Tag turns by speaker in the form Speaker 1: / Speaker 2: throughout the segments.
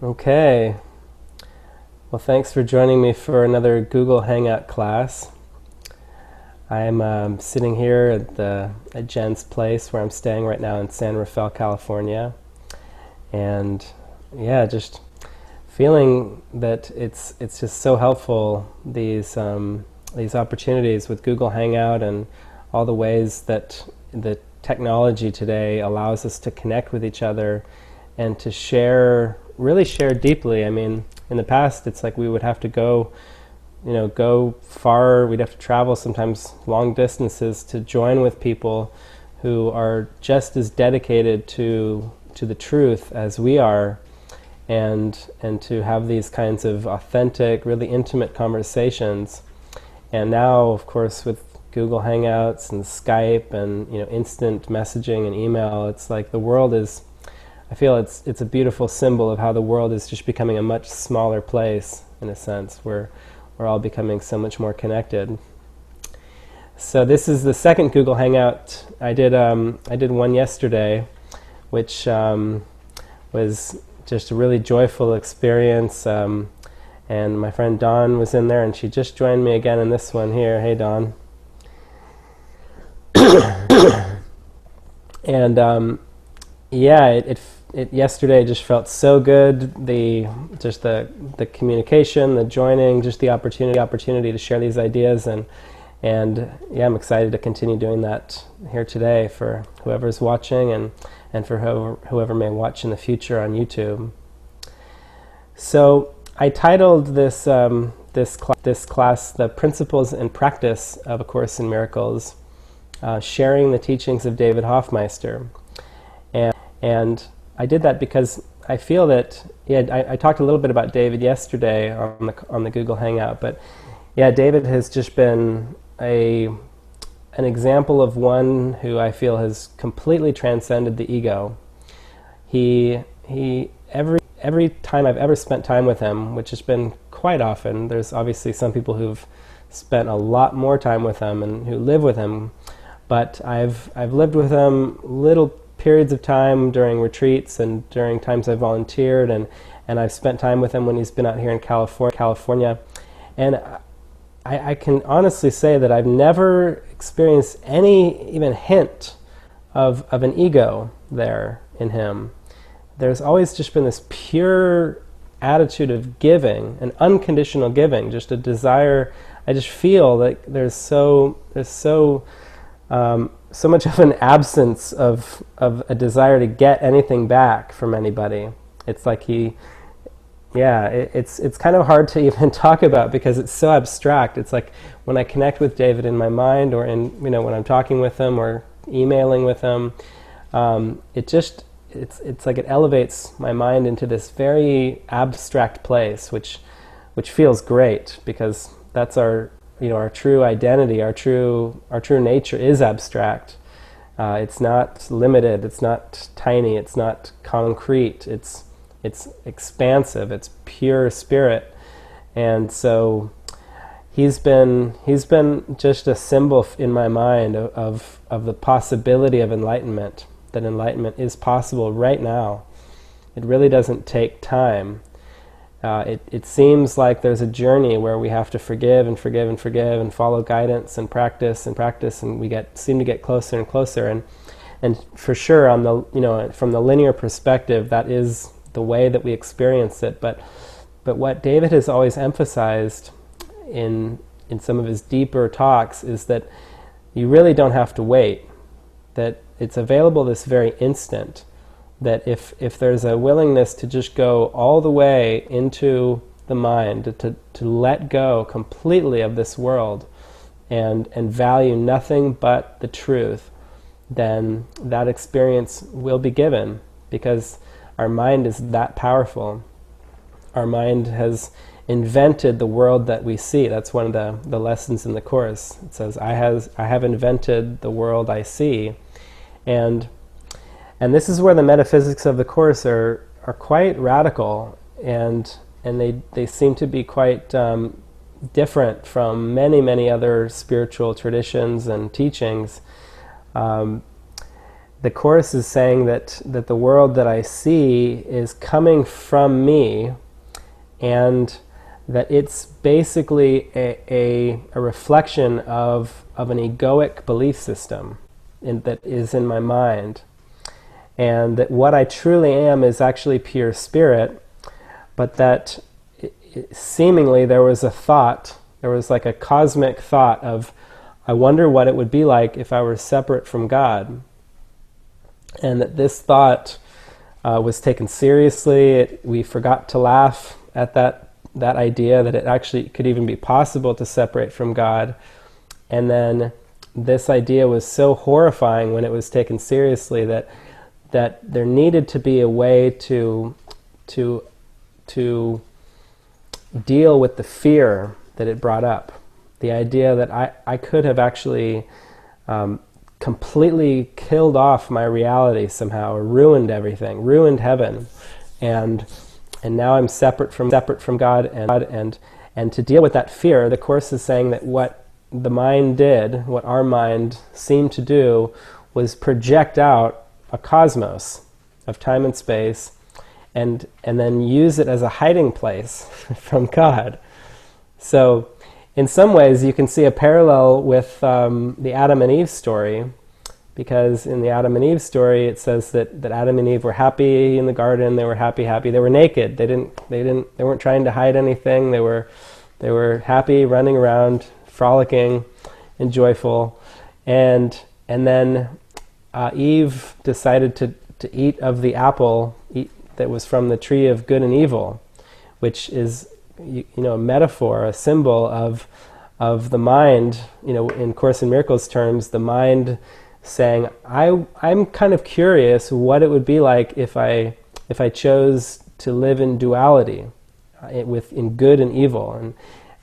Speaker 1: Okay. Well, thanks for joining me for another Google Hangout class. I'm sitting here at Jen's place where I'm staying right now in San Rafael, California. And yeah, just feeling that it's just so helpful, these opportunities with Google Hangout and all the ways that the technology today allows us to connect with each other and to share, really share deeply. I mean, in the past, it's like we would have to go far. We'd have to travel sometimes long distances to join with people who are just as dedicated to the truth as we are, and to have these kinds of authentic, really intimate conversations. And now, of course, with Google Hangouts and Skype and instant messaging and email, it's like the world is, I feel it's a beautiful symbol of how the world is just becoming a much smaller place, in a sense, where we're all becoming so much more connected. So this is the second Google Hangout. I did one yesterday, which was just a really joyful experience. And my friend Dawn was in there, and she just joined me again in this one here. Hey, Dawn. And yeah, it yesterday just felt so good. The communication, the joining, just the opportunity to share these ideas, and yeah, I'm excited to continue doing that here today for whoever's watching and for whoever may watch in the future on YouTube. So I titled this class "The Principles and Practice of A Course in Miracles," sharing the teachings of David Hoffmeister. And I did that because I feel that, I talked a little bit about David yesterday on the Google Hangout, but yeah, David has just been an example of one who I feel has completely transcended the ego. Every time I've ever spent time with him, which has been quite often, there's obviously some people who've spent a lot more time with him and who live with him, but I've lived with him little periods of time during retreats and during times I volunteered, and I've spent time with him when he's been out here in California. And I can honestly say that I've never experienced any even hint of an ego there in him. There's always just been this pure attitude of giving, an unconditional giving, just a desire. I just feel like there's so much of an absence of a desire to get anything back from anybody. It's like it's kind of hard to even talk about because it's so abstract. It's like when I connect with David in my mind, or when I'm talking with him or emailing with him, it's like it elevates my mind into this very abstract place, which feels great, because that's our true identity, our true nature is abstract. It's not limited. It's not tiny. It's not concrete. It's expansive. It's pure spirit. And so he's been just a symbol in my mind of the possibility of enlightenment. That enlightenment is possible right now. It really doesn't take time. It seems like there's a journey where we have to forgive and forgive and forgive and follow guidance and practice, and we seem to get closer and closer. And for sure, on the from the linear perspective, that is the way that we experience it. But what David has always emphasized in some of his deeper talks is that you really don't have to wait. That it's available this very instant. That if there's a willingness to just go all the way into the mind, to let go completely of this world and value nothing but the truth, then that experience will be given, because our mind is that powerful. Our mind has invented the world that we see. That's one of the lessons in the Course. It says, I have invented the world I see. And this is where the metaphysics of the Course are quite radical, and they seem to be quite different from many other spiritual traditions and teachings. the Course is saying that the world that I see is coming from me, and that it's basically a reflection of an egoic belief system that is in my mind. And that what I truly am is actually pure spirit, but that seemingly there was a thought, there was like a cosmic thought of, I wonder what it would be like if I were separate from God. And that this thought was taken seriously. We forgot to laugh at that idea that it actually could even be possible to separate from God. And then this idea was so horrifying when it was taken seriously that there needed to be a way to deal with the fear that it brought up. The idea that I could have actually completely killed off my reality somehow, or ruined everything, ruined heaven, and now I'm separate from God, and to deal with that fear, the Course is saying that what the mind did, what our mind seemed to do, was project out a cosmos of time and space, and then use it as a hiding place from God. So in some ways you can see a parallel with the Adam and Eve story, because in the Adam and Eve story it says that Adam and Eve were happy in the garden. They were happy. They were naked. They weren't trying to hide anything. They were happy, running around, frolicking and joyful. And then Eve decided to eat of the apple that was from the tree of good and evil, which is a metaphor, a symbol of the mind, in Course in Miracles terms, the mind saying, I'm kind of curious what it would be like if I chose to live in duality, in good and evil,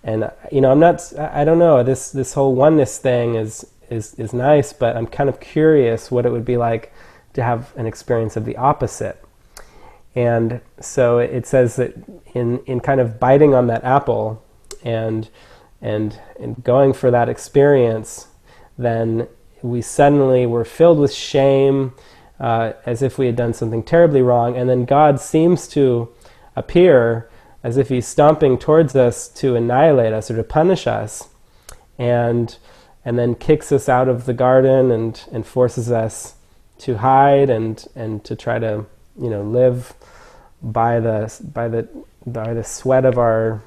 Speaker 1: and I don't know, this whole oneness thing is nice, but I'm kind of curious what it would be like to have an experience of the opposite. And so it says that in kind of biting on that apple and going for that experience, then we suddenly were filled with shame, as if we had done something terribly wrong, and then God seems to appear as if he's stomping towards us to annihilate us or to punish us, and then kicks us out of the garden and forces us to hide and to try to live by the sweat of our,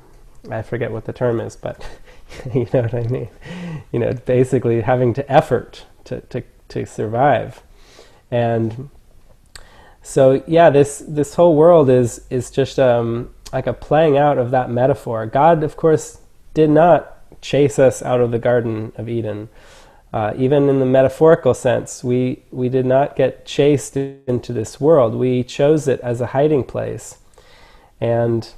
Speaker 1: I forget what the term is, but you know what I mean. Basically having to effort to survive. And so yeah, this whole world is just like a playing out of that metaphor. God, of course, did not chase us out of the Garden of Eden. Even in the metaphorical sense, we did not get chased into this world. We chose it as a hiding place, and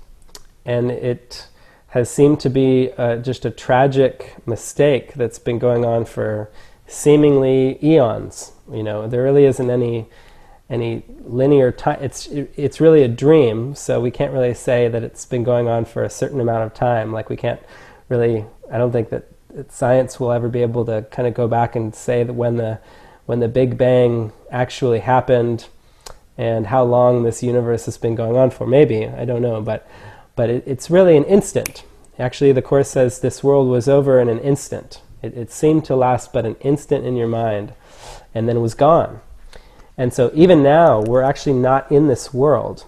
Speaker 1: it has seemed to be just a tragic mistake that's been going on for seemingly eons. There really isn't any linear time. It's really a dream, so we can't really say that it's been going on for a certain amount of time. Like, we can't really, I don't think that science will ever be able to kind of go back and say that when the Big Bang actually happened and how long this universe has been going on for. Maybe, I don't know, but it's really an instant. Actually, the Course says this world was over in an instant. It seemed to last but an instant in your mind, and then it was gone. And so even now, we're actually not in this world.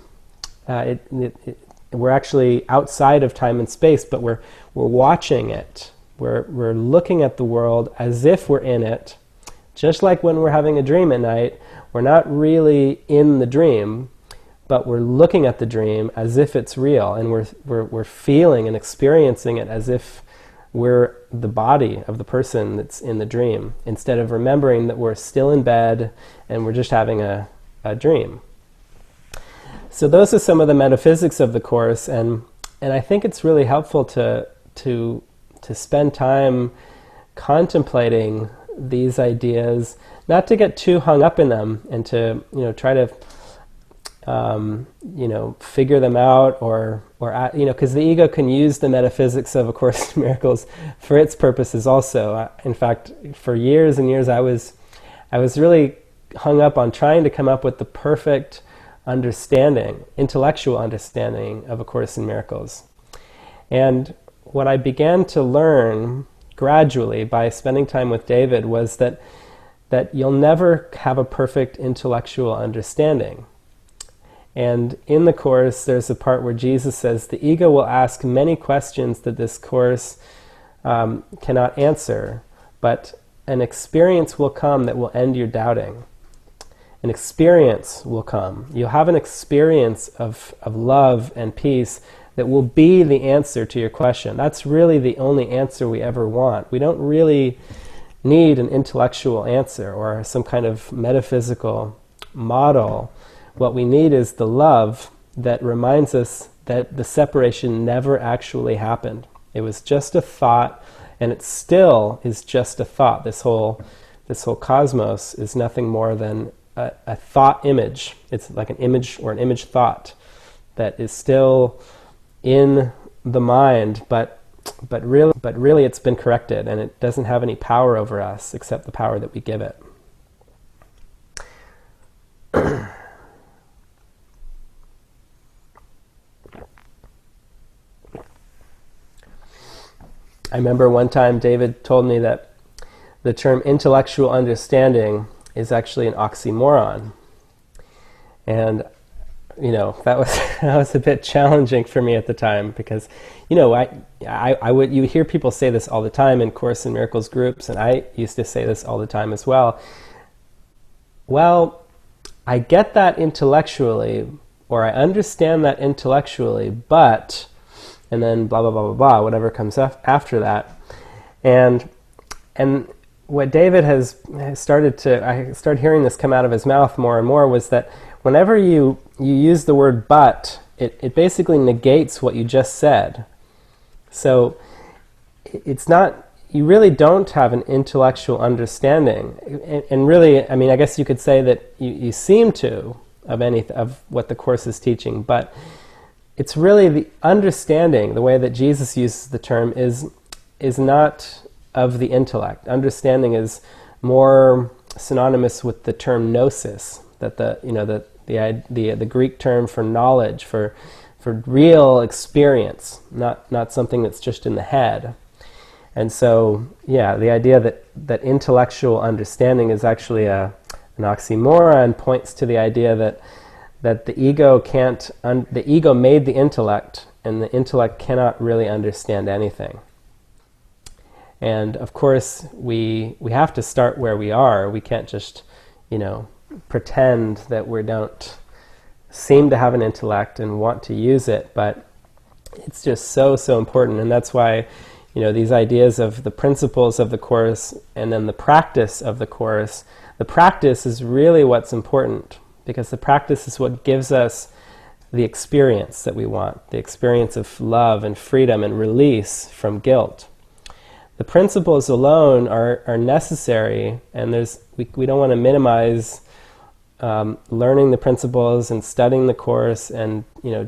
Speaker 1: We're actually outside of time and space, but we're watching it. We're looking at the world as if we're in it. Just like when we're having a dream at night, we're not really in the dream, but we're looking at the dream as if it's real, and we're feeling and experiencing it as if we're the body of the person that's in the dream, instead of remembering that we're still in bed and we're just having a dream. So those are some of the metaphysics of the Course, and I think it's really helpful to spend time contemplating these ideas, not to get too hung up in them, and to try to figure them out, or because the ego can use the metaphysics of A Course in Miracles for its purposes also. In fact, for years and years, I was really hung up on trying to come up with the perfect understanding, intellectual understanding of A Course in Miracles. And what I began to learn gradually by spending time with David was that you'll never have a perfect intellectual understanding. And in the Course, there's a part where Jesus says, the ego will ask many questions that this Course cannot answer, but an experience will come that will end your doubting. An experience will come. You'll have an experience of love and peace that will be the answer to your question. That's really the only answer we ever want. We don't really need an intellectual answer or some kind of metaphysical model. What we need is the love that reminds us that the separation never actually happened. It was just a thought, and it still is just a thought. This whole cosmos is nothing more than a thought image. It's like an image or an image thought that is still in the mind, but really it's been corrected, and it doesn't have any power over us except the power that we give it. I remember one time David told me that the term intellectual understanding is actually an oxymoron. And, that was a bit challenging for me at the time, because, you hear people say this all the time in Course in Miracles groups, and I used to say this all the time as well. Well, I get that intellectually, or I understand that intellectually, but... and then blah, blah, blah, blah, blah, whatever comes after that. And what David I started hearing this come out of his mouth more and more, was that whenever you use the word but, it basically negates what you just said. So it's not, you really don't have an intellectual understanding. And really, I guess you could say that you seem to, of what the Course is teaching, but it's really the understanding, the way that Jesus uses the term, is not of the intellect. Understanding is more synonymous with the term gnosis, that the Greek term for knowledge, for real experience, not something that's just in the head. And so, the idea that intellectual understanding is actually an oxymoron points to the idea that the ego the ego made the intellect, and the intellect cannot really understand anything. And of course, we have to start where we are. We can't just, pretend that we don't seem to have an intellect and want to use it, but it's just so important. And that's why, these ideas of the principles of the Course and then the practice of the Course, the practice is really what's important, because the practice is what gives us the experience that we want, the experience of love and freedom and release from guilt. The principles alone are necessary, and we don't want to minimize learning the principles and studying the Course, and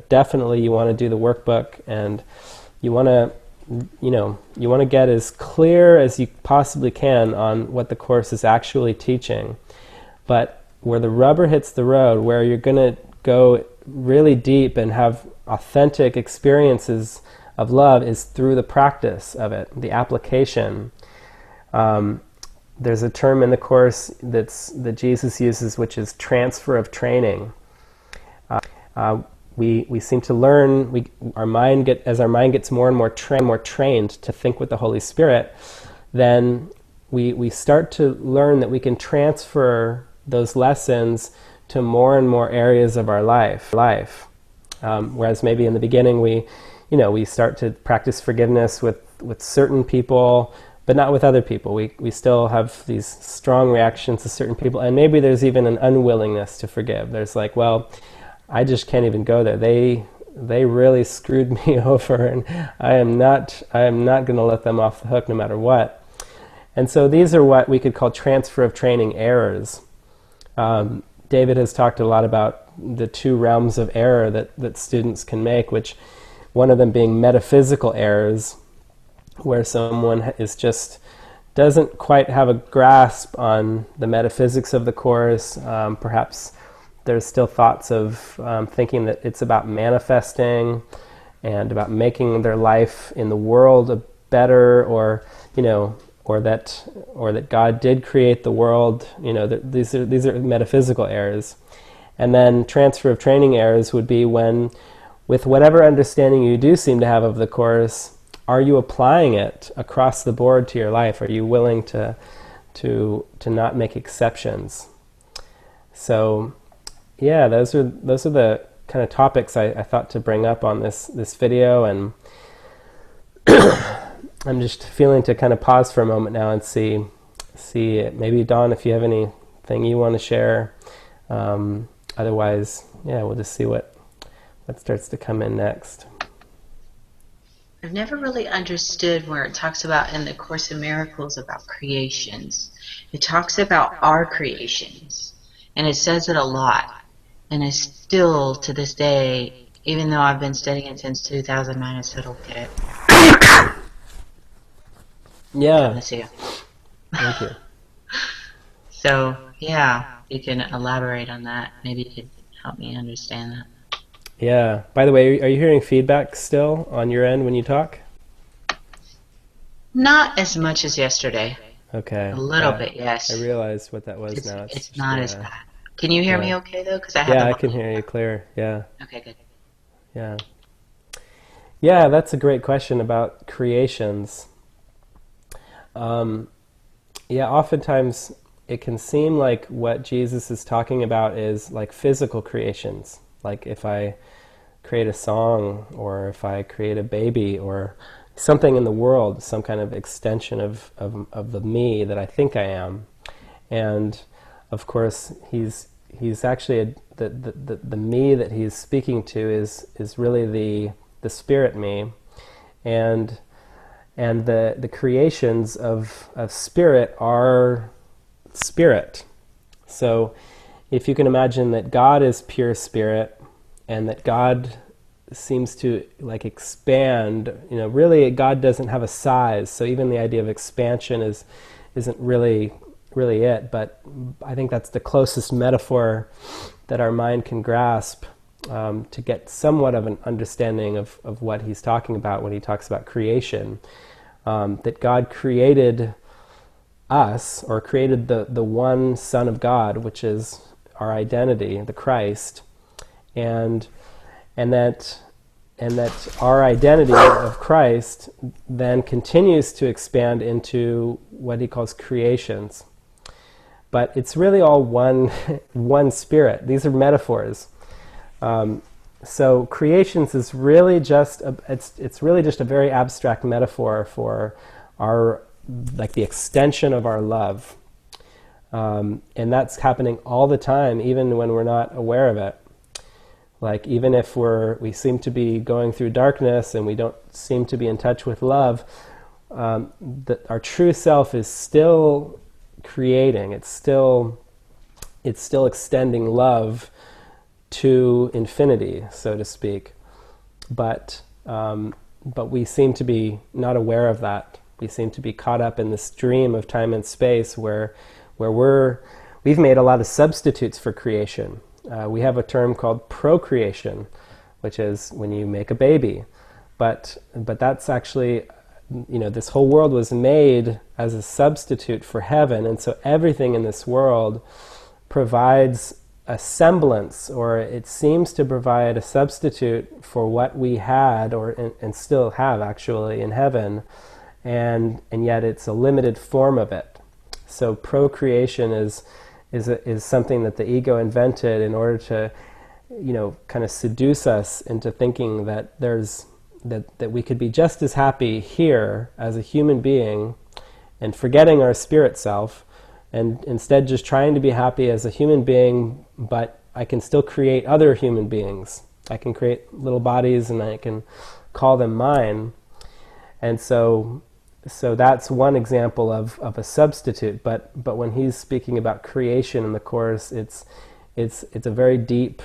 Speaker 1: definitely you want to do the workbook, and you want to get as clear as you possibly can on what the Course is actually teaching. But where the rubber hits the road, where you're going to go really deep and have authentic experiences of love, is through the practice of it, the application. There's a term in the Course that Jesus uses, which is transfer of training. We seem to learn, as our mind gets more and more trained to think with the Holy Spirit, then we start to learn that we can transfer those lessons to more and more areas of our life. Whereas maybe in the beginning we start to practice forgiveness with certain people, but not with other people. We still have these strong reactions to certain people, and maybe there's even an unwillingness to forgive. There's like, well, I just can't even go there. They really screwed me over, and I am not going to let them off the hook no matter what. And so these are what we could call transfer of training errors. David has talked a lot about the two realms of error that students can make, which one of them being metaphysical errors, where someone is just doesn't quite have a grasp on the metaphysics of the Course. Perhaps there's still thoughts of thinking that it's about manifesting and about making their life in the world better, or or that God did create the world. These are metaphysical errors. And then transfer of training errors would be when, with whatever understanding you do seem to have of the Course, are you applying it across the board to your life? Are you willing to not make exceptions? So, yeah, those are the kind of topics I thought to bring up on this video, and I'm just feeling to kind of pause for a moment now and see maybe, Dawn, if you have anything you want to share. Otherwise, yeah, we'll just see what starts to come in next.
Speaker 2: I've never really understood where it talks about in the Course in Miracles about creations. It talks about our creations, and it says it a lot. And I still, to this day, even though I've been studying it since 2009, I still don't get it.
Speaker 1: Yeah.
Speaker 2: Let's see.
Speaker 1: Thank you.
Speaker 2: So, yeah, you can elaborate on that. Maybe you could help me understand that.
Speaker 1: Yeah. By the way, are you hearing feedback still on your end when you talk?
Speaker 2: Not as much as yesterday.
Speaker 1: Okay.
Speaker 2: A little bit, yes.
Speaker 1: I realized what that was now.
Speaker 2: It's not as bad. Can you hear me okay, though? 'Cause I
Speaker 1: can hear you clear. Yeah.
Speaker 2: Okay, good.
Speaker 1: Yeah. Yeah, that's a great question about creations. Yeah, oftentimes it can seem like what Jesus is talking about is like physical creations. Like if I create a song, or if I create a baby, or something in the world, some kind of extension of the me that I think I am. And of course, he's actually the me that he's speaking to is really the spirit me, and the creations of spirit are spirit. So if you can imagine that God is pure spirit, and that God seems to like expand, really God doesn't have a size, so even the idea of expansion isn't really it, but I think that's the closest metaphor that our mind can grasp to get somewhat of an understanding of what he's talking about when he talks about creation. That God created us, or created the one Son of God, which is our identity, the Christ, and that our identity of Christ then continues to expand into what he calls creations. But it's really all one spirit. These are metaphors. So creations is really just it's really just a very abstract metaphor for our, like, the extension of our love, and that's happening all the time, even when we're not aware of it. Like, even if we seem to be going through darkness and we don't seem to be in touch with love, that our true self is still creating. It's still extending love to infinity, so to speak. But we seem to be not aware of that. We seem to be caught up in this dream of time and space where we've made a lot of substitutes for creation. We have a term called procreation, which is when you make a baby. But that's actually, this whole world was made as a substitute for heaven, and so everything in this world provides a semblance, or it seems to provide a substitute for what we had, and still have actually in heaven, and yet it's a limited form of it. So procreation is something that the ego invented in order to, kind of seduce us into thinking that that we could be just as happy here as a human being, and forgetting our spirit self, and instead just trying to be happy as a human being, but I can still create other human beings. I can create little bodies and I can call them mine. And so that's one example of a substitute. But when he's speaking about creation in the Course, it's a very deep,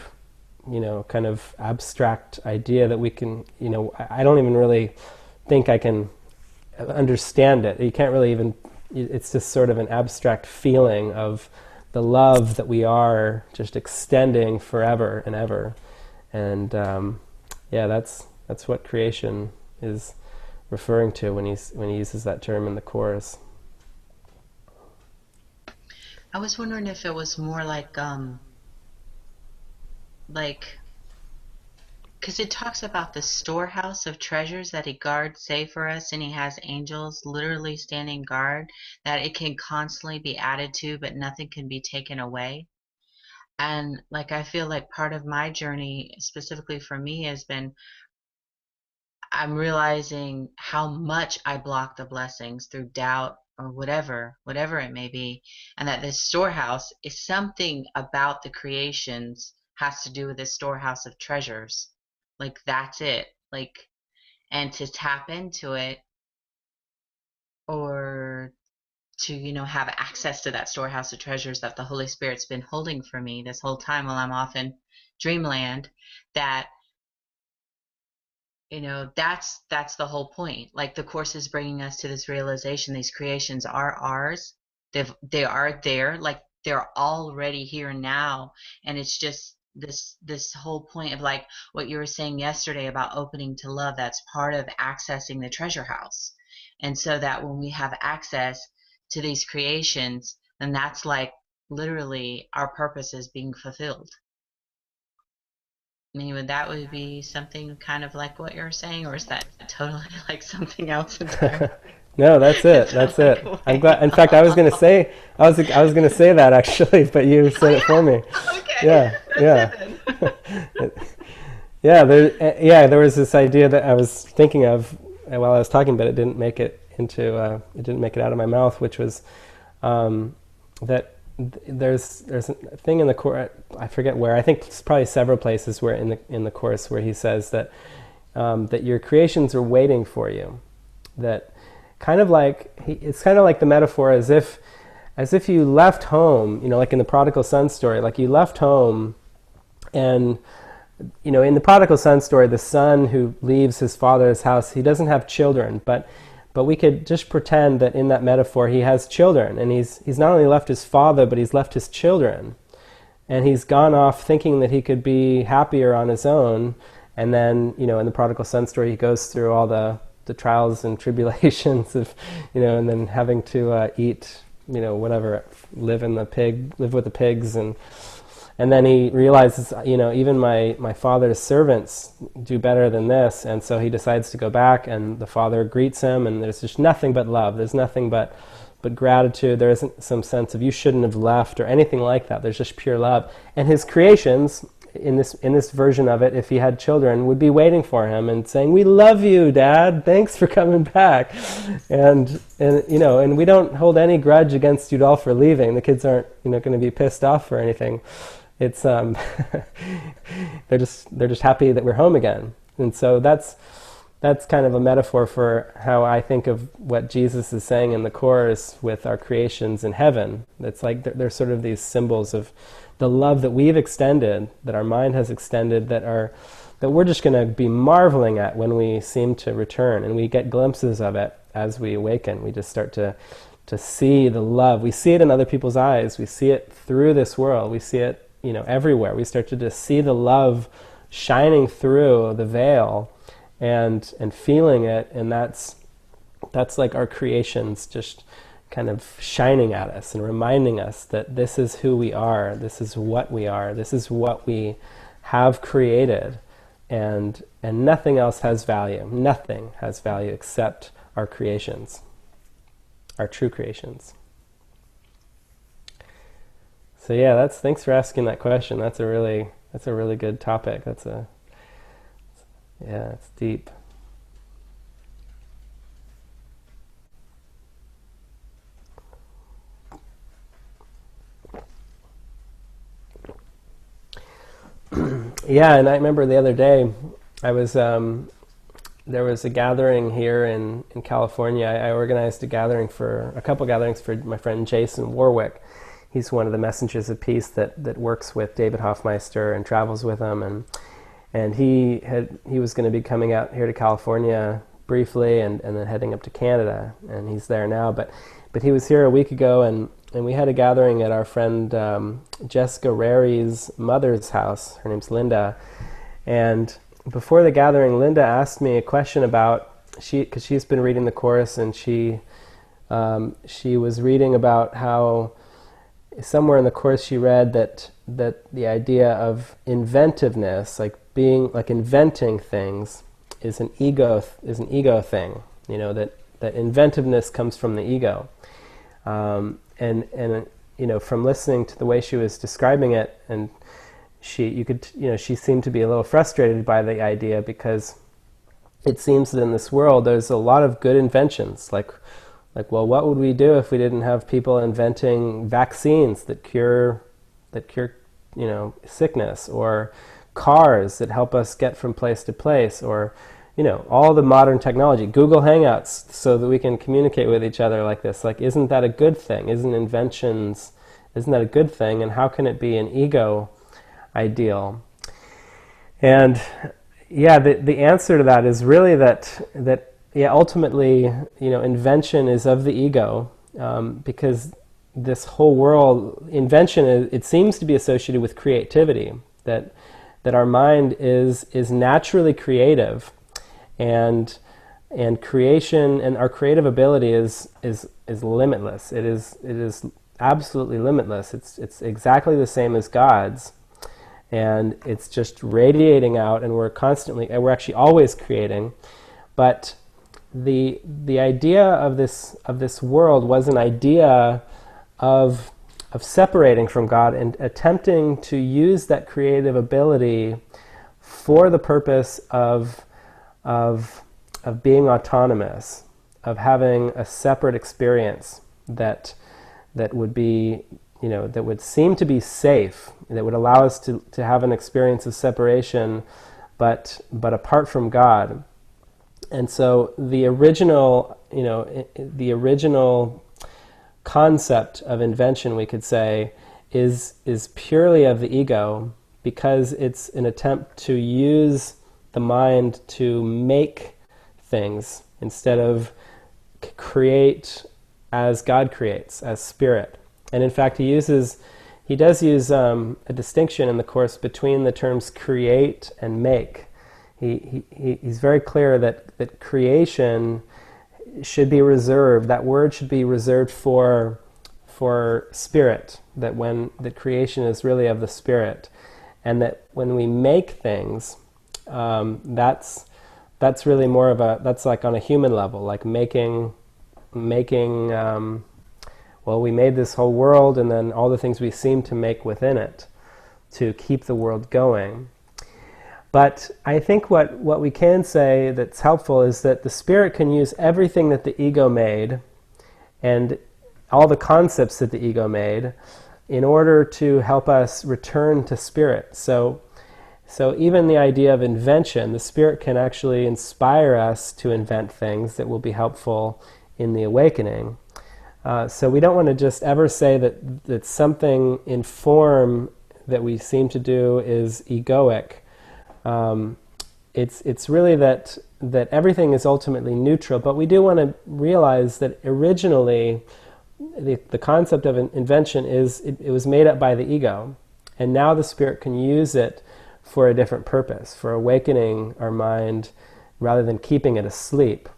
Speaker 1: kind of abstract idea that we can, I don't even really think I can understand it. You can't really even it's just sort of an abstract feeling of the love that we are just extending forever and ever. And yeah, that's what creation is referring to when he uses that term in the chorus.
Speaker 2: I was wondering if it was more like, because it talks about the storehouse of treasures that he guards safe for us, and he has angels literally standing guard, that it can constantly be added to, but nothing can be taken away. And like, I feel like part of my journey, specifically for me, has been I'm realizing how much I block the blessings through doubt or whatever it may be, and that this storehouse is something about the creations has to do with this storehouse of treasures. Like, that's it. Like, and to tap into it, or to, have access to that storehouse of treasures that the Holy Spirit's been holding for me this whole time while I'm off in dreamland, that that's the whole point. Like, the course is bringing us to this realization: these creations are ours. They are there, like, they're already here now. And it's just this whole point of, like, what you were saying yesterday about opening to love. That's part of accessing the treasure house. And so that when we have access to these creations, then that's like literally our purpose is being fulfilled. I mean, would be something kind of like what you're saying, or is that totally like something else entirely?
Speaker 1: No, that's it. That's it. I'm glad. In fact, I was going to say that actually, but you said it for me.
Speaker 2: Okay.
Speaker 1: Yeah,
Speaker 2: yeah.
Speaker 1: There was this idea that I was thinking of while I was talking, but it didn't make it out of my mouth, which was that there's a thing in the course, I forget where, I think it's probably several places where in the course, where he says that that your creations are waiting for you. That it's kind of like the metaphor as if you left home, like in the prodigal son story, like you left home, and in the prodigal son story, the son who leaves his father's house, he doesn't have children, but we could just pretend that in that metaphor he has children, and he's not only left his father, but he's left his children, and he's gone off thinking that he could be happier on his own. And then in the prodigal son story, he goes through all the trials and tribulations of and then having to eat whatever, live with the pigs, and then he realizes, even my father's servants do better than this, and so he decides to go back, and the father greets him, and there's just nothing but love. There's nothing but gratitude. There isn't some sense of you shouldn't have left or anything like that. There's just pure love. And his creations, in this version of it, if he had children, would be waiting for him and saying, "We love you, Dad. Thanks for coming back." And we don't hold any grudge against you at all for leaving. The kids aren't going to be pissed off or anything. It's they're just happy that we're home again. And so that's kind of a metaphor for how I think of what Jesus is saying in the chorus with our creations in heaven. It's like they're sort of these symbols of the love that we've extended, that our mind has extended, that we're just going to be marveling at when we seem to return, and we get glimpses of it as we awaken. We just start to see the love. We see it in other people's eyes. We see it through this world. We see it everywhere. We start to just see the love shining through the veil and feeling it, and that's like our creations just kind of shining at us and reminding us that this is who we are, this is what we are, this is what we have created, and nothing else has value. Nothing has value except our creations, our true creations. So yeah, thanks for asking that question. That's a really good topic. It's deep. Yeah, and I remember the other day, I was there was a gathering here in California. I organized a couple gatherings for my friend Jason Warwick. He's one of the messengers of peace that works with David Hoffmeister and travels with him, and he was going to be coming out here to California briefly and then heading up to Canada, and he's there now. But but he was here a week ago, and we had a gathering at our friend Jessica Rary's mother's house. Her name's Linda. And before the gathering, Linda asked me a question about, because she's been reading the Course, and she was reading about how somewhere in the Course she read that the idea of inventiveness, like being, like inventing things, is an ego thing. You know, that inventiveness comes from the ego. And you know, from listening to the way she was describing it, and she seemed to be a little frustrated by the idea, because it seems that in this world there's a lot of good inventions. Like, well, what would we do if we didn't have people inventing vaccines that cure, you know, sickness, or cars that help us get from place to place, or, you know, all the modern technology, Google Hangouts, so that we can communicate with each other like this. Like, isn't that a good thing? Isn't that a good thing? And how can it be an ego ideal? And yeah, the answer to that is really that ultimately, you know, invention is of the ego, because this whole world, invention, it seems to be associated with creativity, that our mind is naturally creative, and creation, and our creative ability is limitless. It is absolutely limitless. It's exactly the same as God's, and it's just radiating out, and we're actually always creating. But the idea of this world was an idea of separating from God and attempting to use that creative ability for the purpose of being autonomous, of having a separate experience that would be, you know, that would seem to be safe, that would allow us to have an experience of separation, but apart from God. And so the original concept of invention, we could say, is purely of the ego, because it's an attempt to use the mind to make things instead of create as God creates, as spirit. And in fact, he does use a distinction in the Course between the terms create and make. He's very clear that creation should be reserved, that word should be reserved for spirit, that creation is really of the spirit, and that when we make things, that's really more of that's like on a human level, like making well, we made this whole world, and then all the things we seem to make within it to keep the world going. But I think what we can say that's helpful is that the spirit can use everything that the ego made, and all the concepts that the ego made, in order to help us return to spirit. So even the idea of invention, the spirit can actually inspire us to invent things that will be helpful in the awakening. So we don't want to just ever say that something in form that we seem to do is egoic. It's really that everything is ultimately neutral, but we do want to realize that originally the concept of invention it was made up by the ego, and now the spirit can use it for a different purpose, for awakening our mind rather than keeping it asleep.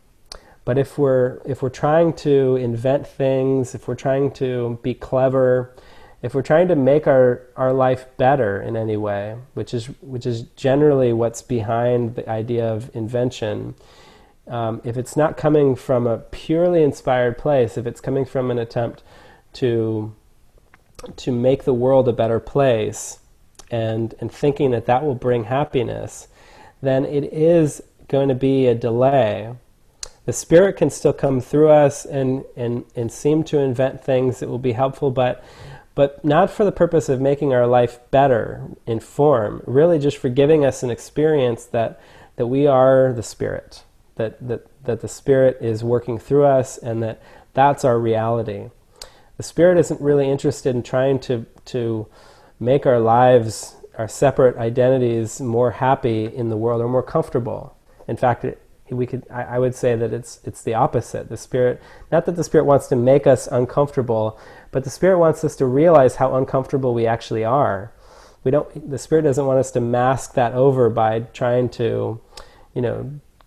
Speaker 1: But if we're trying to invent things, if we're trying to be clever, if we're trying to make our life better in any way, which is generally what's behind the idea of invention, if it's not coming from a purely inspired place, if it's coming from an attempt to make the world a better place, and thinking that will bring happiness, then it is going to be a delay. The spirit can still come through us and seem to invent things that will be helpful, but not for the purpose of making our life better in form, really just for giving us an experience that we are the spirit, that the spirit is working through us, and that's our reality. The spirit isn't really interested in trying to make our lives, our separate identities, more happy in the world or more comfortable. In fact, I would say that it's the opposite. The Spirit, not that the Spirit wants to make us uncomfortable, but the Spirit wants us to realize how uncomfortable we actually are. The Spirit doesn't want us to mask that over by trying to,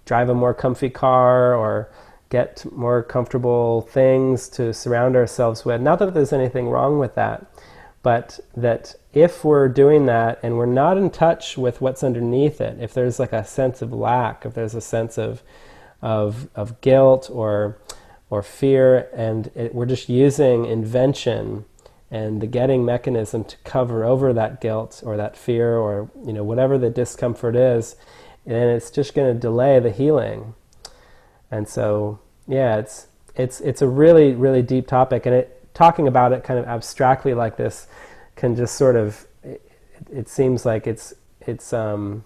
Speaker 1: drive a more comfy car or get more comfortable things to surround ourselves with. Not that there's anything wrong with that, but that if we're doing that and we're not in touch with what's underneath it, if there's like a sense of lack, if there's a sense of guilt or fear, and we're just using invention and the getting mechanism to cover over that guilt or that fear or whatever the discomfort is, then it's just going to delay the healing. And so, yeah, it's a really, really deep topic, and talking about it kind of abstractly like this can just sort of, it seems like it can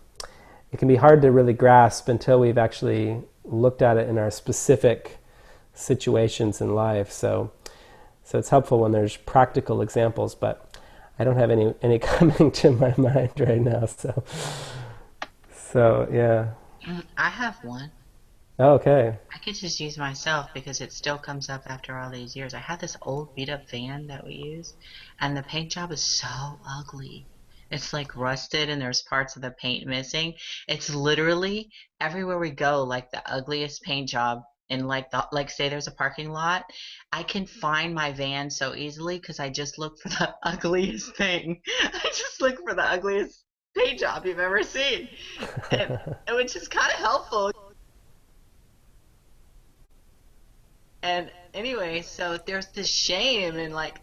Speaker 1: be hard to really grasp until we've actually looked at it in our specific situations in life. So it's helpful when there's practical examples, but I don't have any coming to my mind right now. So yeah.
Speaker 2: I have one.
Speaker 1: Oh, okay.
Speaker 2: I could just use myself because it still comes up after all these years. I had this old beat up van that we use, and the paint job is so ugly. It's like rusted and there's parts of the paint missing. It's literally everywhere we go, like the ugliest paint job in like say there's a parking lot. I can find my van so easily because I just look for the ugliest thing. I just look for the ugliest paint job you've ever seen, and which is kind of helpful. And anyway, so there's this shame, and like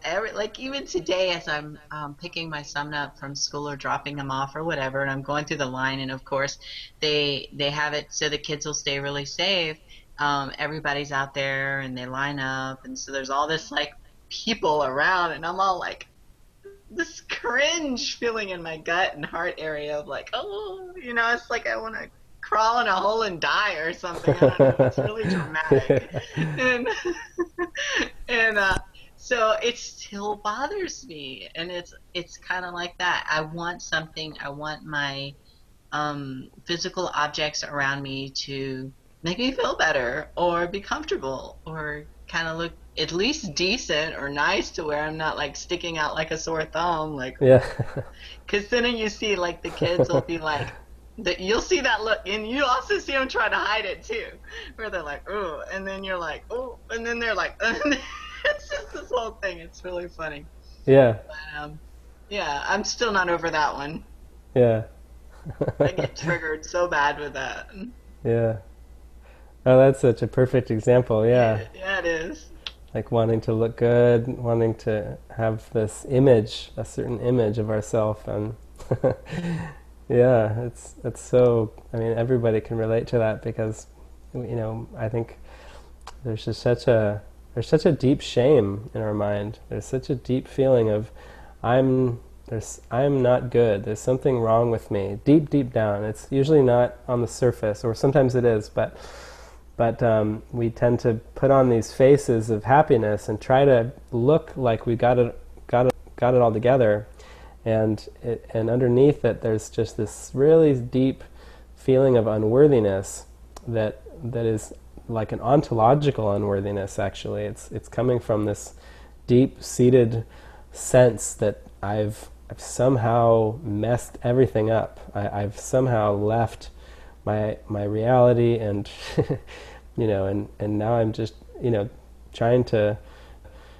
Speaker 2: even today, as I'm picking my son up from school or dropping him off or whatever, and I'm going through the line, and of course they have it so the kids will stay really safe. Everybody's out there and they line up, and so there's all this like people around, and I'm all like this cringe feeling in my gut and heart area of like, oh, it's like I want to crawl in a hole and die or something. I don't know. It's really dramatic. And so it still bothers me. And it's kind of like that. I want something. I want my physical objects around me to make me feel better or be comfortable or kind of look at least decent or nice to where I'm not like sticking out like a sore thumb. Like, yeah. Because then you see like the kids will be like, you'll see that look, and you also see them try to hide it too, where they're like, "Ooh," and then you're like, "Oh," and then they're like, it's just this whole thing. It's really funny. Yeah. But, yeah, I'm still not over that one. Yeah. I get triggered so bad with that.
Speaker 1: Yeah. Oh, that's such a perfect example. Yeah.
Speaker 2: Yeah, it is.
Speaker 1: Like wanting to look good, wanting to have this image, a certain image of ourselves, and. Yeah, it's so. I mean, everybody can relate to that because, I think there's just such a deep shame in our mind. There's such a deep feeling of, I'm not good. There's something wrong with me. Deep down. It's usually not on the surface, or sometimes it is, but we tend to put on these faces of happiness and try to look like we got it all together. And underneath it, there's just this really deep feeling of unworthiness that is like an ontological unworthiness. Actually, it's coming from this deep-seated sense that I've somehow messed everything up. I've somehow left my reality, and and now I'm just trying to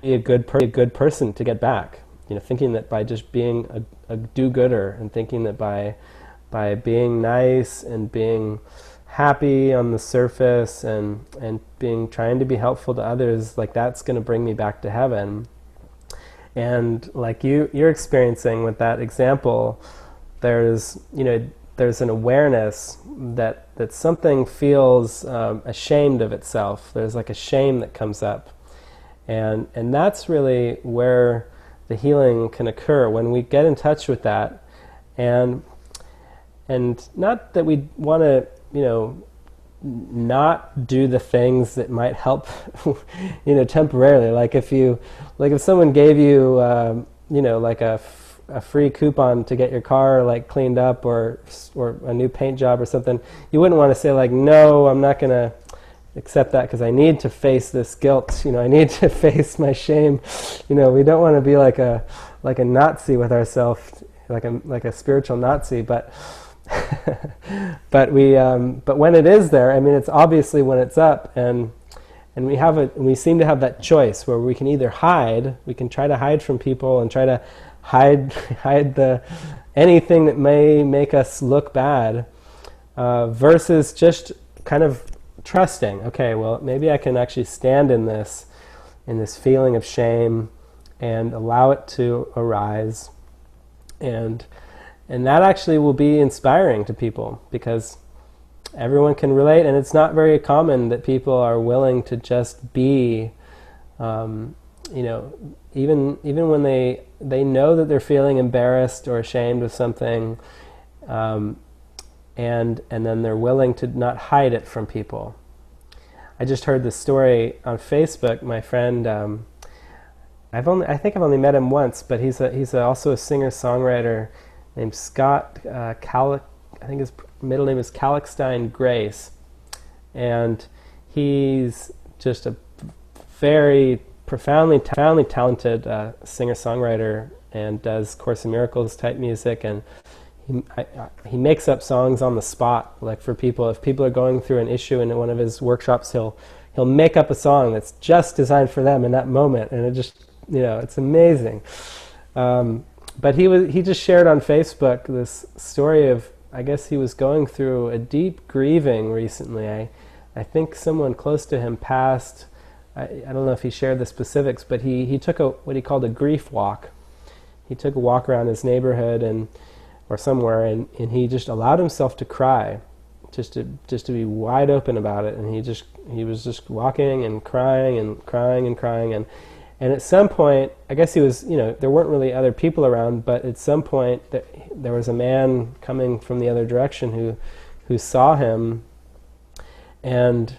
Speaker 1: be a good person to get back. Thinking that by just being a do-gooder, and thinking that by being nice and being happy on the surface and trying to be helpful to others, like that's going to bring me back to heaven. And like you're experiencing with that example, there's an awareness that something feels ashamed of itself. There's like a shame that comes up, and that's really where the healing can occur, when we get in touch with that, and not that we want to, not do the things that might help, temporarily. Like if someone gave you, like a free coupon to get your car like cleaned up or a new paint job or something, you wouldn't want to say like, no, I'm not going to accept that because I need to face this guilt. I need to face my shame. We don't want to be like a Nazi with ourselves, like a spiritual Nazi, but but when it is there, I mean, it's obviously when it's up, and we seem to have that choice where we can either hide, we can try to hide from people and try to hide anything that may make us look bad, versus just kind of trusting, okay, well, maybe I can actually stand in this feeling of shame and allow it to arise, and that actually will be inspiring to people, because everyone can relate, and it's not very common that people are willing to just be, even when they know that they're feeling embarrassed or ashamed of something, and then they're willing to not hide it from people. I just heard this story on Facebook. My friend, I think I've only met him once, but he's also a singer-songwriter named Scott I think his middle name is Kallichstein Grace, and he's just a very profoundly talented singer-songwriter and does Course in Miracles type music, and he makes up songs on the spot, like for people. If people are going through an issue in one of his workshops, he'll make up a song that's just designed for them in that moment, and it just, it's amazing. But he just shared on Facebook this story of, I guess he was going through a deep grieving recently. I think someone close to him passed. I don't know if he shared the specifics, but he took what he called a grief walk. He took a walk around his neighborhood or somewhere, and he just allowed himself to cry, just to be wide open about it. And he was just walking and crying and crying and crying, and at some point, I guess he was, there weren't really other people around, but at some point there was a man coming from the other direction who saw him, and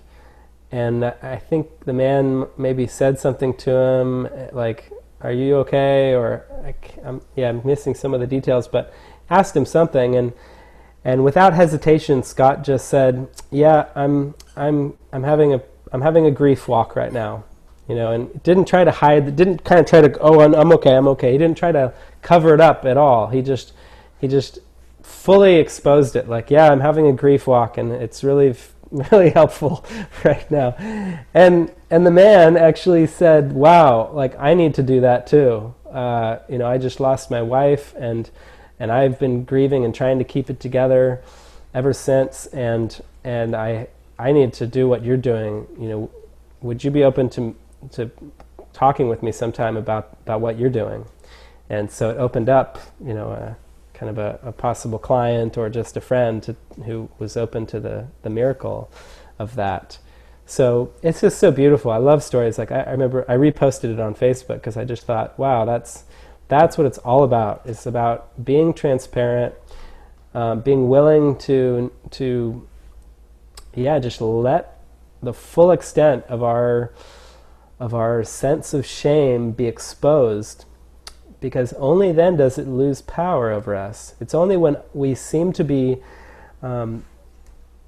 Speaker 1: I think the man maybe said something to him like, "Are you okay?" Or I'm missing some of the details, but asked him something, and without hesitation, Scott just said, "Yeah, I'm having a grief walk right now." And didn't try to hide, didn't kind of try to, "Oh, I'm okay. He didn't try to cover it up at all. He just fully exposed it, like, "Yeah, I'm having a grief walk, and it's really really helpful right now." And the man actually said, "Wow, like, I need to do that too. I just lost my wife, and I've been grieving and trying to keep it together ever since, and I need to do what you're doing. Would you be open to talking with me sometime about what you're doing?" And so it opened up, kind of a possible client or just a friend who was open to the miracle of that. So it's just so beautiful. I love stories. Like I remember I reposted it on Facebook because I just thought, wow, that's what it's all about. It's about being transparent, being willing to just let the full extent of our sense of shame be exposed, because only then does it lose power over us. It's only when we seem to be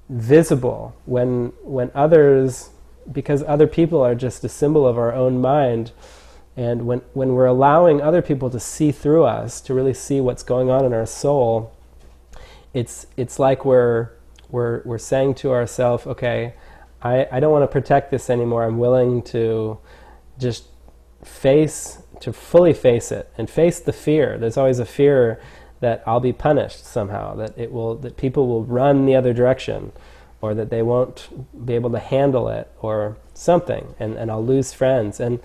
Speaker 1: visible, when others, because other people are just a symbol of our own mind, and when we're allowing other people to see through us, to really see what's going on in our soul, it's like we're saying to ourselves, okay, I don't want to protect this anymore. I'm willing to just fully face it and face the fear. There's always a fear that I'll be punished somehow, that people will run the other direction, or that they won't be able to handle it, or something, and I'll lose friends. And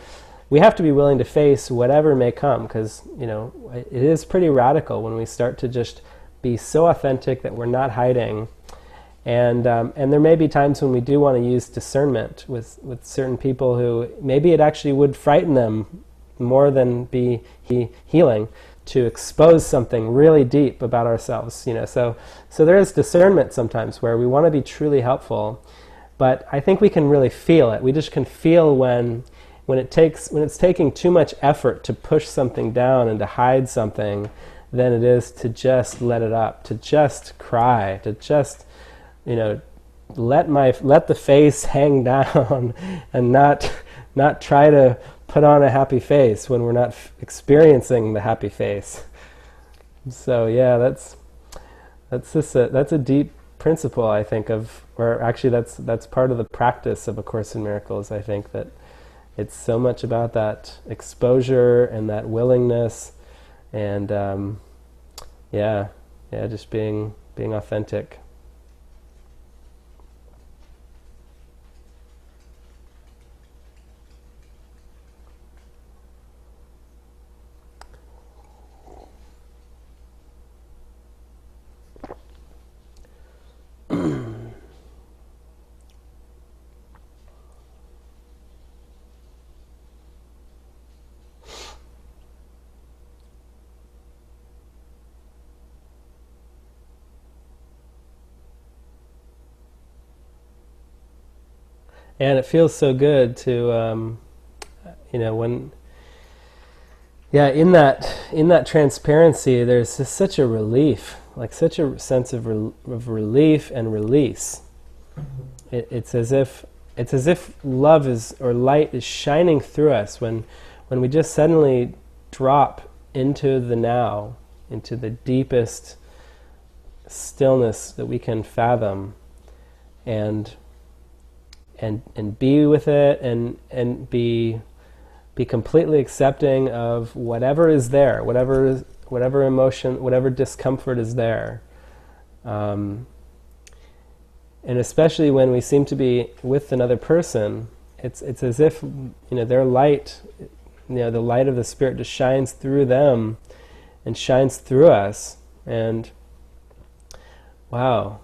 Speaker 1: we have to be willing to face whatever may come, because it is pretty radical when we start to just be so authentic that we're not hiding. And there may be times when we do want to use discernment with certain people who maybe it actually would frighten them more than be healing, to expose something really deep about ourselves. So there is discernment sometimes where we want to be truly helpful, but I think we can really feel it. We just can feel when when it's taking too much effort to push something down and to hide something, than it is to just let it up, to just cry, to just, let the face hang down and not try to put on a happy face when we're not experiencing the happy face. So yeah, that's a deep principle, I think, or actually that's part of the practice of A Course in Miracles. I think that it's so much about that exposure and that willingness, and just being authentic. And it feels so good to, in that transparency, there's just such a relief, like such a sense of relief and release. It's as if love or light is shining through us when we just suddenly drop into the now, into the deepest stillness that we can fathom, and be with it, and be completely accepting of whatever is there, whatever emotion, whatever discomfort is there, and especially when we seem to be with another person, it's as if their light, the light of the Spirit just shines through them and shines through us, and wow,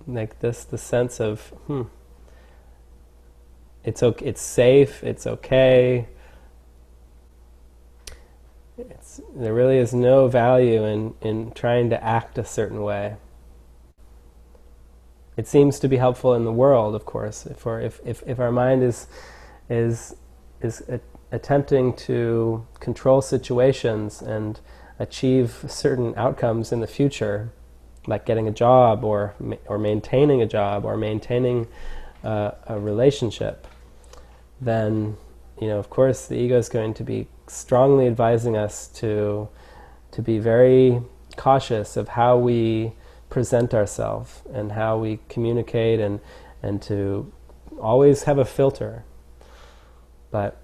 Speaker 1: like the sense of it's okay, it's safe, it's okay. There really is no value in trying to act a certain way. It seems to be helpful in the world, of course, if our mind is attempting to control situations and achieve certain outcomes in the future, like getting a job or maintaining a job or maintaining a relationship, then of course the ego is going to be strongly advising us to be very cautious of how we present ourselves and how we communicate, and to always have a filter. But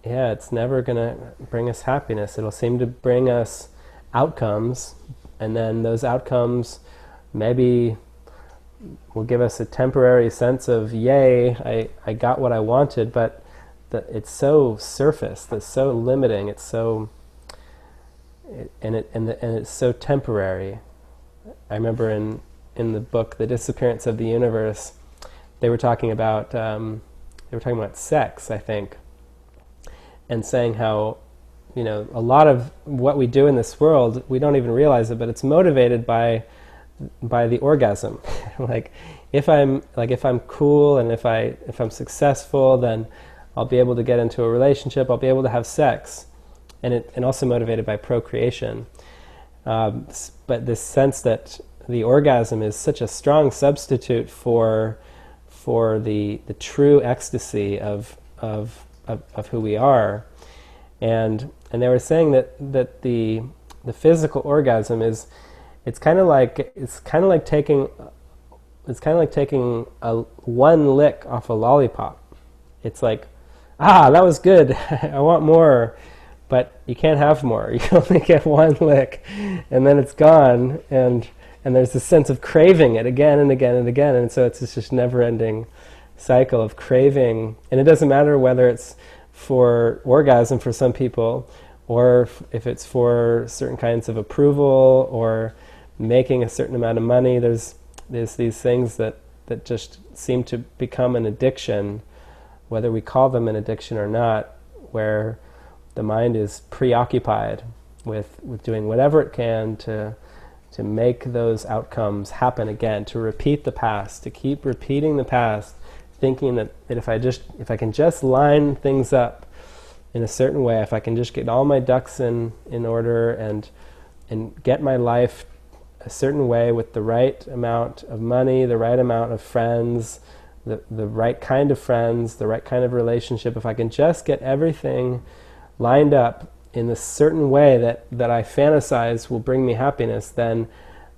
Speaker 1: yeah, it's never going to bring us happiness. It'll seem to bring us outcomes, and then those outcomes maybe will give us a temporary sense of, yay, I got what I wanted, but it's so surface, it's so limiting, it's so, and it's so temporary. I remember in the book, The Disappearance of the Universe, they were talking about sex, I think, and saying how, a lot of what we do in this world, we don't even realize it, but it's motivated by the orgasm. like if I'm cool and if I'm successful, then I'll be able to get into a relationship, I'll be able to have sex, and also motivated by procreation. But this sense that the orgasm is such a strong substitute for the true ecstasy of who we are, and they were saying that the physical orgasm is, it's kind of like taking one lick off a lollipop. It's like, that was good, I want more, but you can't have more. You can only get one lick, and then it's gone, and there's this sense of craving it again and again and again, and so it's just never-ending cycle of craving. And it doesn't matter whether it's for orgasm for some people, or if it's for certain kinds of approval, or making a certain amount of money. There's these things that just seem to become an addiction, whether we call them an addiction or not, where the mind is preoccupied with doing whatever it can to make those outcomes happen again, to repeat the past, to keep repeating the past, thinking that if I can just line things up in a certain way, if I can just get all my ducks in order and get my life a certain way with the right amount of money, the right amount of friends, the right kind of friends, the right kind of relationship, if I can just get everything lined up in a certain way that I fantasize will bring me happiness, then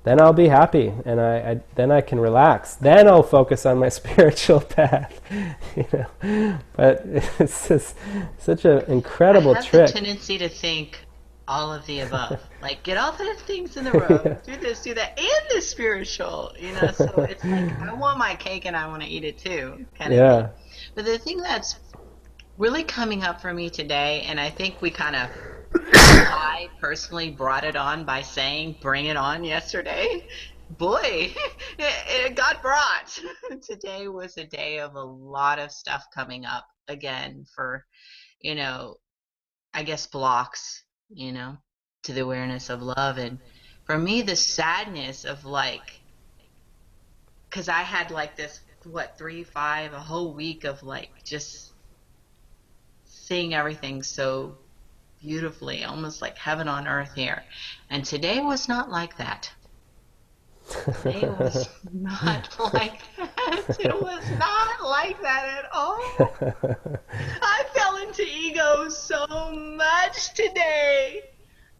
Speaker 1: I'll be happy, and then I can relax. Then I'll focus on my spiritual path. But it's just such an incredible trick.
Speaker 2: I have the tendency to think all of the above. Like, get all the things in the room, do this, do that, and the spiritual. So it's like, I want my cake and I want to eat it too, kind of thing. But the thing that's really coming up for me today, and I think I personally brought it on by saying bring it on yesterday. Boy, it got brought. Today was a day of a lot of stuff coming up again for, I guess blocks, to the awareness of love. And for me, the sadness of because I had this, 3, 5, a whole week of just seeing everything so beautifully, almost like heaven on earth here. And today was not like that. Today was not like that. It was not like that at all. I fell into ego so much today.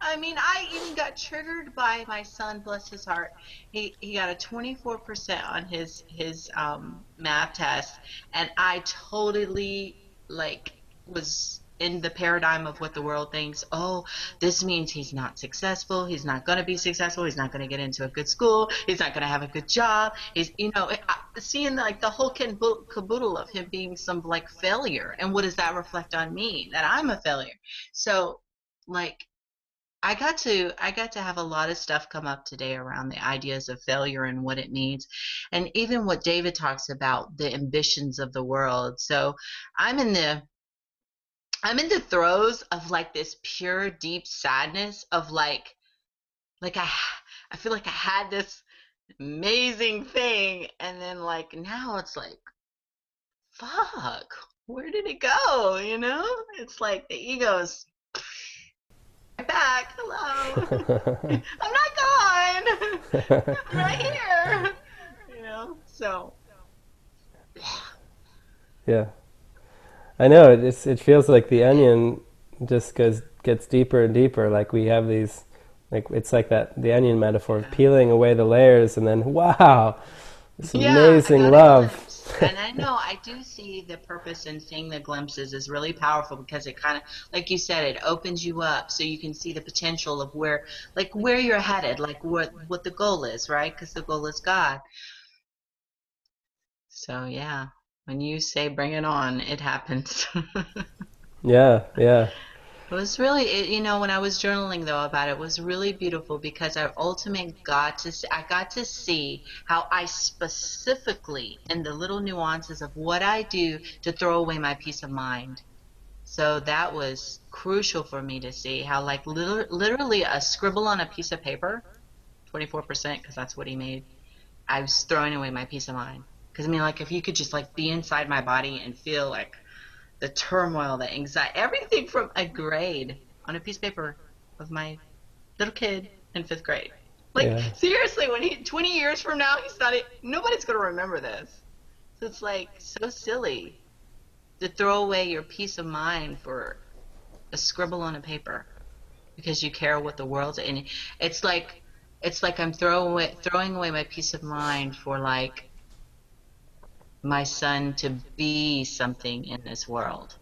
Speaker 2: I mean, I even got triggered by my son, bless his heart. He got a 24% on his math test, and I totally was in the paradigm of what the world thinks. Oh, this means he's not successful. He's not going to be successful. He's not going to get into a good school. He's not going to have a good job. He's, seeing the whole caboodle of him being some failure. And what does that reflect on me? That I'm a failure. So I got to have a lot of stuff come up today around the ideas of failure and what it means, and even what David talks about, the ambitions of the world. So I'm in the throes of this pure, deep sadness of I feel like I had this amazing thing, and then now it's fuck, where did it go? It's the ego's back. Hello. I'm not gone. I'm right here. So yeah.
Speaker 1: I know, it feels like the onion just gets deeper and deeper. We have these, it's like the onion metaphor, peeling away the layers, and then wow, this amazing love.
Speaker 2: And I know I do see the purpose in seeing the glimpses is really powerful, because it kind of, like you said, it opens you up so you can see the potential of where you're headed, what the goal is, right? Because the goal is God. So yeah. When you say bring it on, it happens.
Speaker 1: Yeah.
Speaker 2: It was really, when I was journaling though about it, it was really beautiful, because I ultimately got to see how I specifically, in the little nuances of what I do to throw away my peace of mind. So that was crucial for me to see how literally a scribble on a piece of paper, 24%, because that's what he made, I was throwing away my peace of mind. Because if you could just be inside my body and feel the turmoil, the anxiety, everything from a grade on a piece of paper of my little kid in 5th grade. Seriously, when 20 years from now, nobody's going to remember this. So it's so silly to throw away your peace of mind for a scribble on a paper because you care what the world's, and it's like I'm throwing away my peace of mind for my son to be something in this world.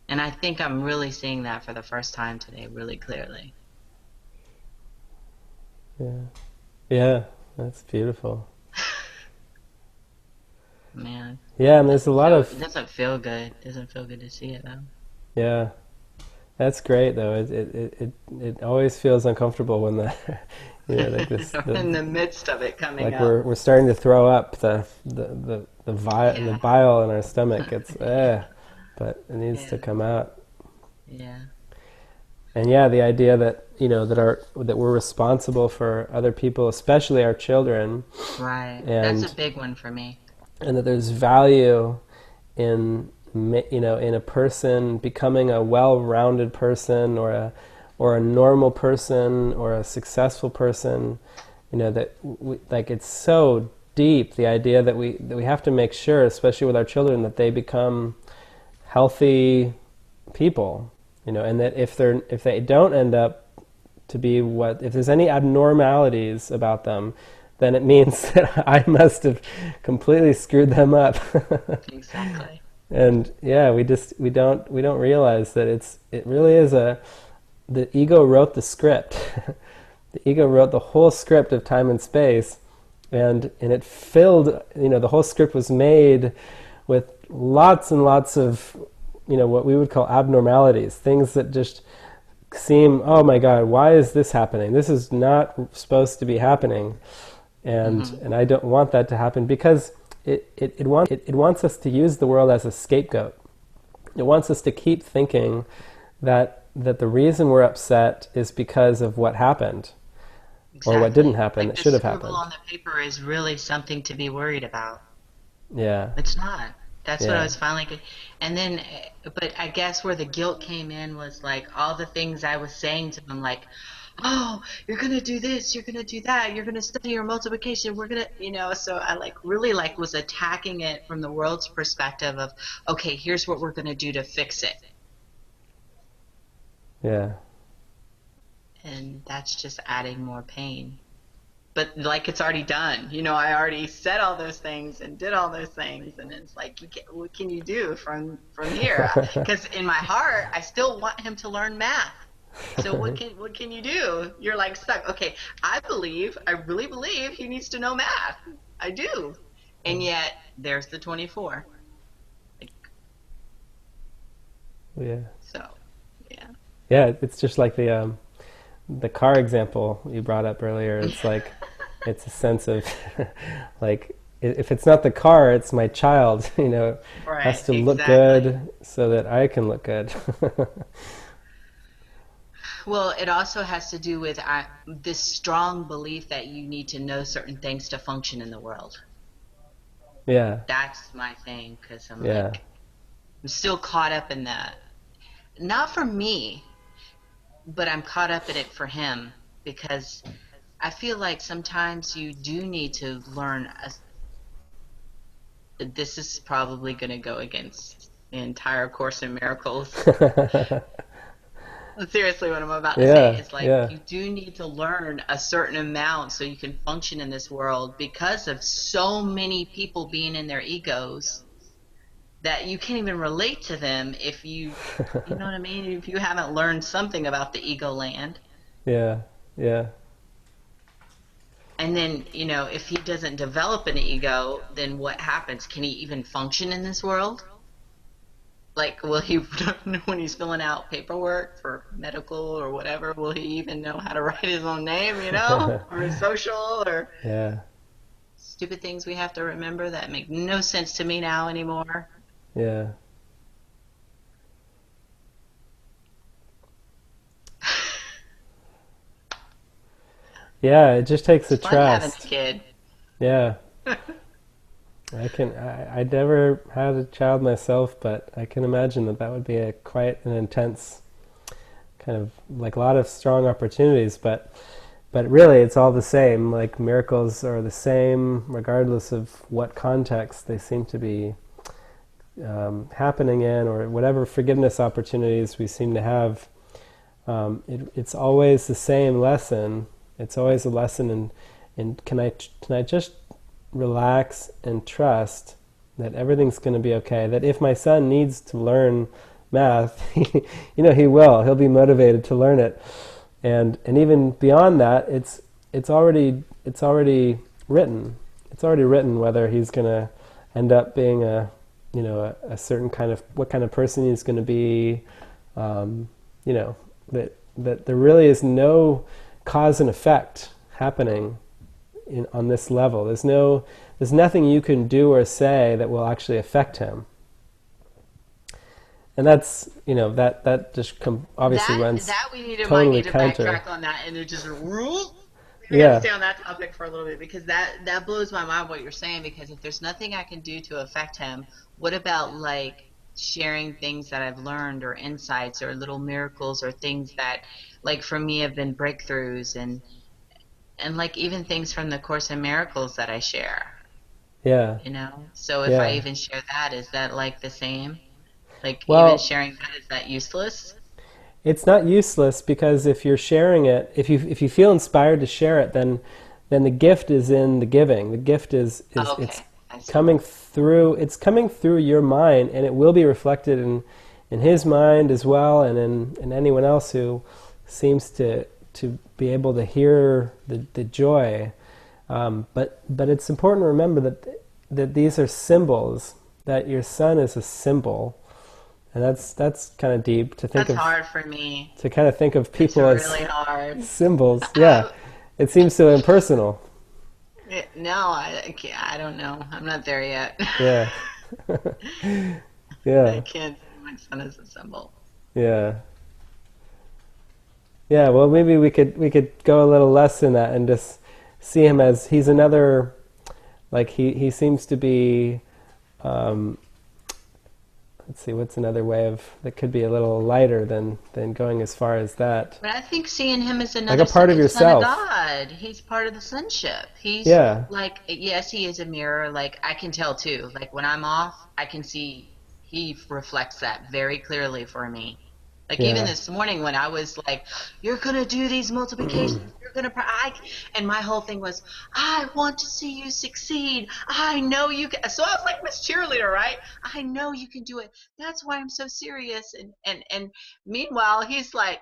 Speaker 2: And I think I'm really seeing that for the first time today, really clearly.
Speaker 1: Yeah, that's beautiful.
Speaker 2: Man.
Speaker 1: Yeah, and there's a lot of...
Speaker 2: It doesn't feel good. It doesn't feel good to see it, though.
Speaker 1: Yeah. That's great, though. It always feels uncomfortable when
Speaker 2: in the midst of it coming up.
Speaker 1: We're starting to throw up the bile in our stomach. It's but it needs to come out.
Speaker 2: Yeah.
Speaker 1: And the idea that that we're responsible for other people, especially our children.
Speaker 2: Right.
Speaker 1: And
Speaker 2: that's a big one for me.
Speaker 1: and that there's value in in a person becoming a well-rounded person, or a normal person, or a successful person. Like it's so deep, the idea that we have to make sure, especially with our children, that they become healthy people. And that if they don't end up to be if there's any abnormalities about them, then it means that I must have completely screwed them up.
Speaker 2: Exactly.
Speaker 1: And yeah, we don't realize that it really is the ego wrote the script. The ego wrote the whole script of time and space, and it filled, the whole script was made with lots and lots of, what we would call abnormalities, things that just seem, oh my God, why is this happening? This is not supposed to be happening. And I don't want that to happen, because it wants us to use the world as a scapegoat. It wants us to keep thinking that the reason we're upset is because of what happened. Exactly. Or what didn't happen, that should have happened.
Speaker 2: The scribble on the paper is really something to be worried about.
Speaker 1: Yeah.
Speaker 2: It's not. That's what I was finally getting. And then, but I guess where the guilt came in was like all the things I was saying to them, like, oh, you're going to do this, you're going to do that, you're going to study your multiplication, we're going to, so I really was attacking it from the world's perspective of, okay, here's what we're going to do to fix it.
Speaker 1: Yeah.
Speaker 2: And that's just adding more pain. But it's already done. I already said all those things and did all those things, and it's like, what can you do from here? Because in my heart, I still want him to learn math. So what can you do? You're like stuck. Okay, I really believe he needs to know math. I do. And yet there's the 24.
Speaker 1: Yeah.
Speaker 2: So, yeah.
Speaker 1: Yeah, it's just like the car example you brought up earlier. It's like it's a sense of like, if it's not the car, it's my child, right, has to look good so that I can look good.
Speaker 2: Well, it also has to do with this strong belief that you need to know certain things to function in the world.
Speaker 1: Yeah.
Speaker 2: That's my thing, because I'm I'm still caught up in that. Not for me, but I'm caught up in it for him, because I feel like sometimes you do need to learn. This is probably going to go against the entire Course in Miracles. Seriously, what I'm about to say is you do need to learn a certain amount so you can function in this world, because of so many people being in their egos that you can't even relate to them if you know what I mean, if you haven't learned something about the ego land.
Speaker 1: Yeah.
Speaker 2: And then, if he doesn't develop an ego, then what happens? Can he even function in this world? Like, will he, when he's filling out paperwork for medical or whatever, will he even know how to write his own name, or his social, or stupid things we have to remember that make no sense to me now anymore.
Speaker 1: Yeah. Yeah, it just takes
Speaker 2: it's
Speaker 1: a
Speaker 2: fun
Speaker 1: trust.
Speaker 2: Having a kid.
Speaker 1: Yeah. I never had a child myself, but I can imagine that would be quite an intense kind of, like, a lot of strong opportunities, but really it's all the same. Like, miracles are the same regardless of what context they seem to be happening in, or whatever forgiveness opportunities we seem to have. It's always the same lesson. It's always a lesson in can I just relax and trust that everything's going to be okay, that if my son needs to learn math, he will. He'll be motivated to learn it. And even beyond that, it's already written. It's already written whether he's going to end up being a certain kind of, what kind of person he's going to be. That there really is no cause and effect happening on this level. There's nothing you can do or say that will actually affect him. And that's, that just obviously runs
Speaker 2: that we need to
Speaker 1: totally
Speaker 2: might need to
Speaker 1: counter.
Speaker 2: backtrack on that, and it just We got to
Speaker 1: Yeah.
Speaker 2: stay on that topic for a little bit because that blows my mind what you're saying. Because if there's nothing I can do to affect him, what about like sharing things that I've learned or insights or little miracles or things that, like for me, have been breakthroughs and like even things from the Course in Miracles that I share.
Speaker 1: Yeah.
Speaker 2: So if I
Speaker 1: Yeah.
Speaker 2: even share that, is that like the same? Like even
Speaker 1: Well,
Speaker 2: sharing that, is that useless?
Speaker 1: it's not useless because if you're sharing it, if you feel inspired to share it, then the gift is in the giving. The gift is it's
Speaker 2: Okay, I see.
Speaker 1: coming through your mind, and it will be reflected in his mind as well, and in anyone else who seems to be able to hear the joy. But it's important to remember that these are symbols. That your son is a symbol, and that's kind of deep to think
Speaker 2: That's
Speaker 1: of.
Speaker 2: hard for me.
Speaker 1: To kind of think of
Speaker 2: It's
Speaker 1: people as
Speaker 2: really hard.
Speaker 1: symbols. Yeah, it seems so impersonal.
Speaker 2: No, I can't. I don't know. I'm not there yet.
Speaker 1: Yeah,
Speaker 2: I
Speaker 1: yeah,
Speaker 2: can't see my son as a symbol.
Speaker 1: yeah, yeah. Well, maybe we could go a little less in that and just see him as he's another. Like he seems to be. Um, let's see, what's another way of that could be a little lighter than going as far as that.
Speaker 2: But I think seeing him as
Speaker 1: Like a part of
Speaker 2: son of
Speaker 1: yourself.
Speaker 2: God, he's part of the sonship. He's
Speaker 1: Yeah,
Speaker 2: like, yes, he is a mirror. Like I can tell too. Like when I'm off, I can see he reflects that very clearly for me. Like even
Speaker 1: yeah,
Speaker 2: this morning when I was like, "You're gonna do these multiplications. You're gonna," and my whole thing was, "I want to see you succeed. I know you can." So I was like Miss Cheerleader, right? I know you can do it. That's why I'm so serious. And meanwhile, he's like,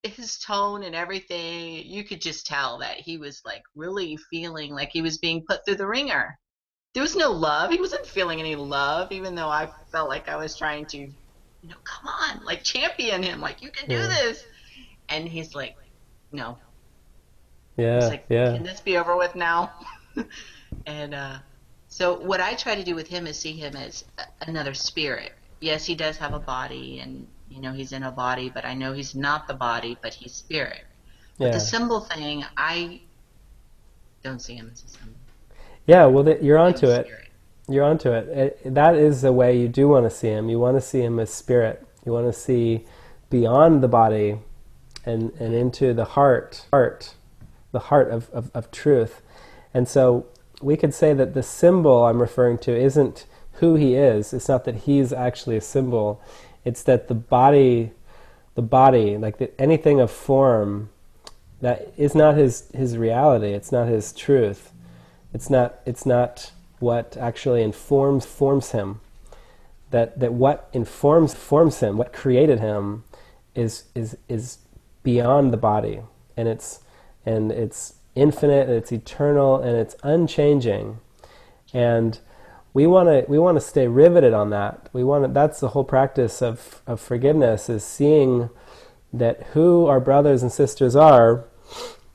Speaker 2: his tone and everything, you could just tell that he was like really feeling like he was being put through the ringer. There was no love. He wasn't feeling any love, even though I felt like I was trying to, come on, like champion him, like you can do
Speaker 1: yeah,
Speaker 2: this. And he's like, no. He's
Speaker 1: yeah,
Speaker 2: like,
Speaker 1: yeah,
Speaker 2: can this be over with now? And so what I try to do with him is see him as another spirit. Yes, he does have a body, and he's in a body, but I know he's not the body, but he's spirit. But the
Speaker 1: yeah.
Speaker 2: symbol thing, I don't see him as a symbol.
Speaker 1: Yeah, well, you're
Speaker 2: I see him
Speaker 1: onto
Speaker 2: as
Speaker 1: it.
Speaker 2: spirit.
Speaker 1: You're onto it. That is the way you do want to see him. You want to see him as spirit. You want to see beyond the body and into the heart, the heart of truth. And so we could say that the symbol I'm referring to isn't who he is. It's not that he's actually a symbol. It's that the body, like anything of form, that is not his reality. It's not his truth. It's not what actually forms him. That what forms him, what created him, is beyond the body, and it's infinite, and it's eternal, and it's unchanging, and we want to stay riveted on that. That's the whole practice of forgiveness, is seeing that who our brothers and sisters are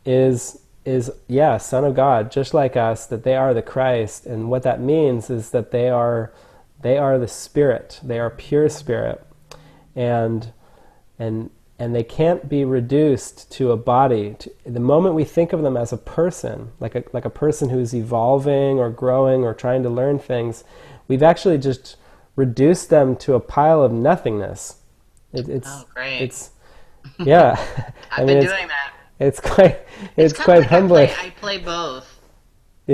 Speaker 1: is Son of God, just like us, that they are the Christ. And what that means is that they are the Spirit. They are pure Spirit. And they can't be reduced to a body. The moment we think of them as a person, like a person who's evolving or growing or trying to learn things, we've actually just reduced them to a pile of nothingness.
Speaker 2: Oh, great.
Speaker 1: It's yeah. I
Speaker 2: I've
Speaker 1: mean,
Speaker 2: been
Speaker 1: it's
Speaker 2: doing that.
Speaker 1: it's quite
Speaker 2: It's
Speaker 1: it's
Speaker 2: kind of
Speaker 1: quite
Speaker 2: like
Speaker 1: humbling.
Speaker 2: I play both.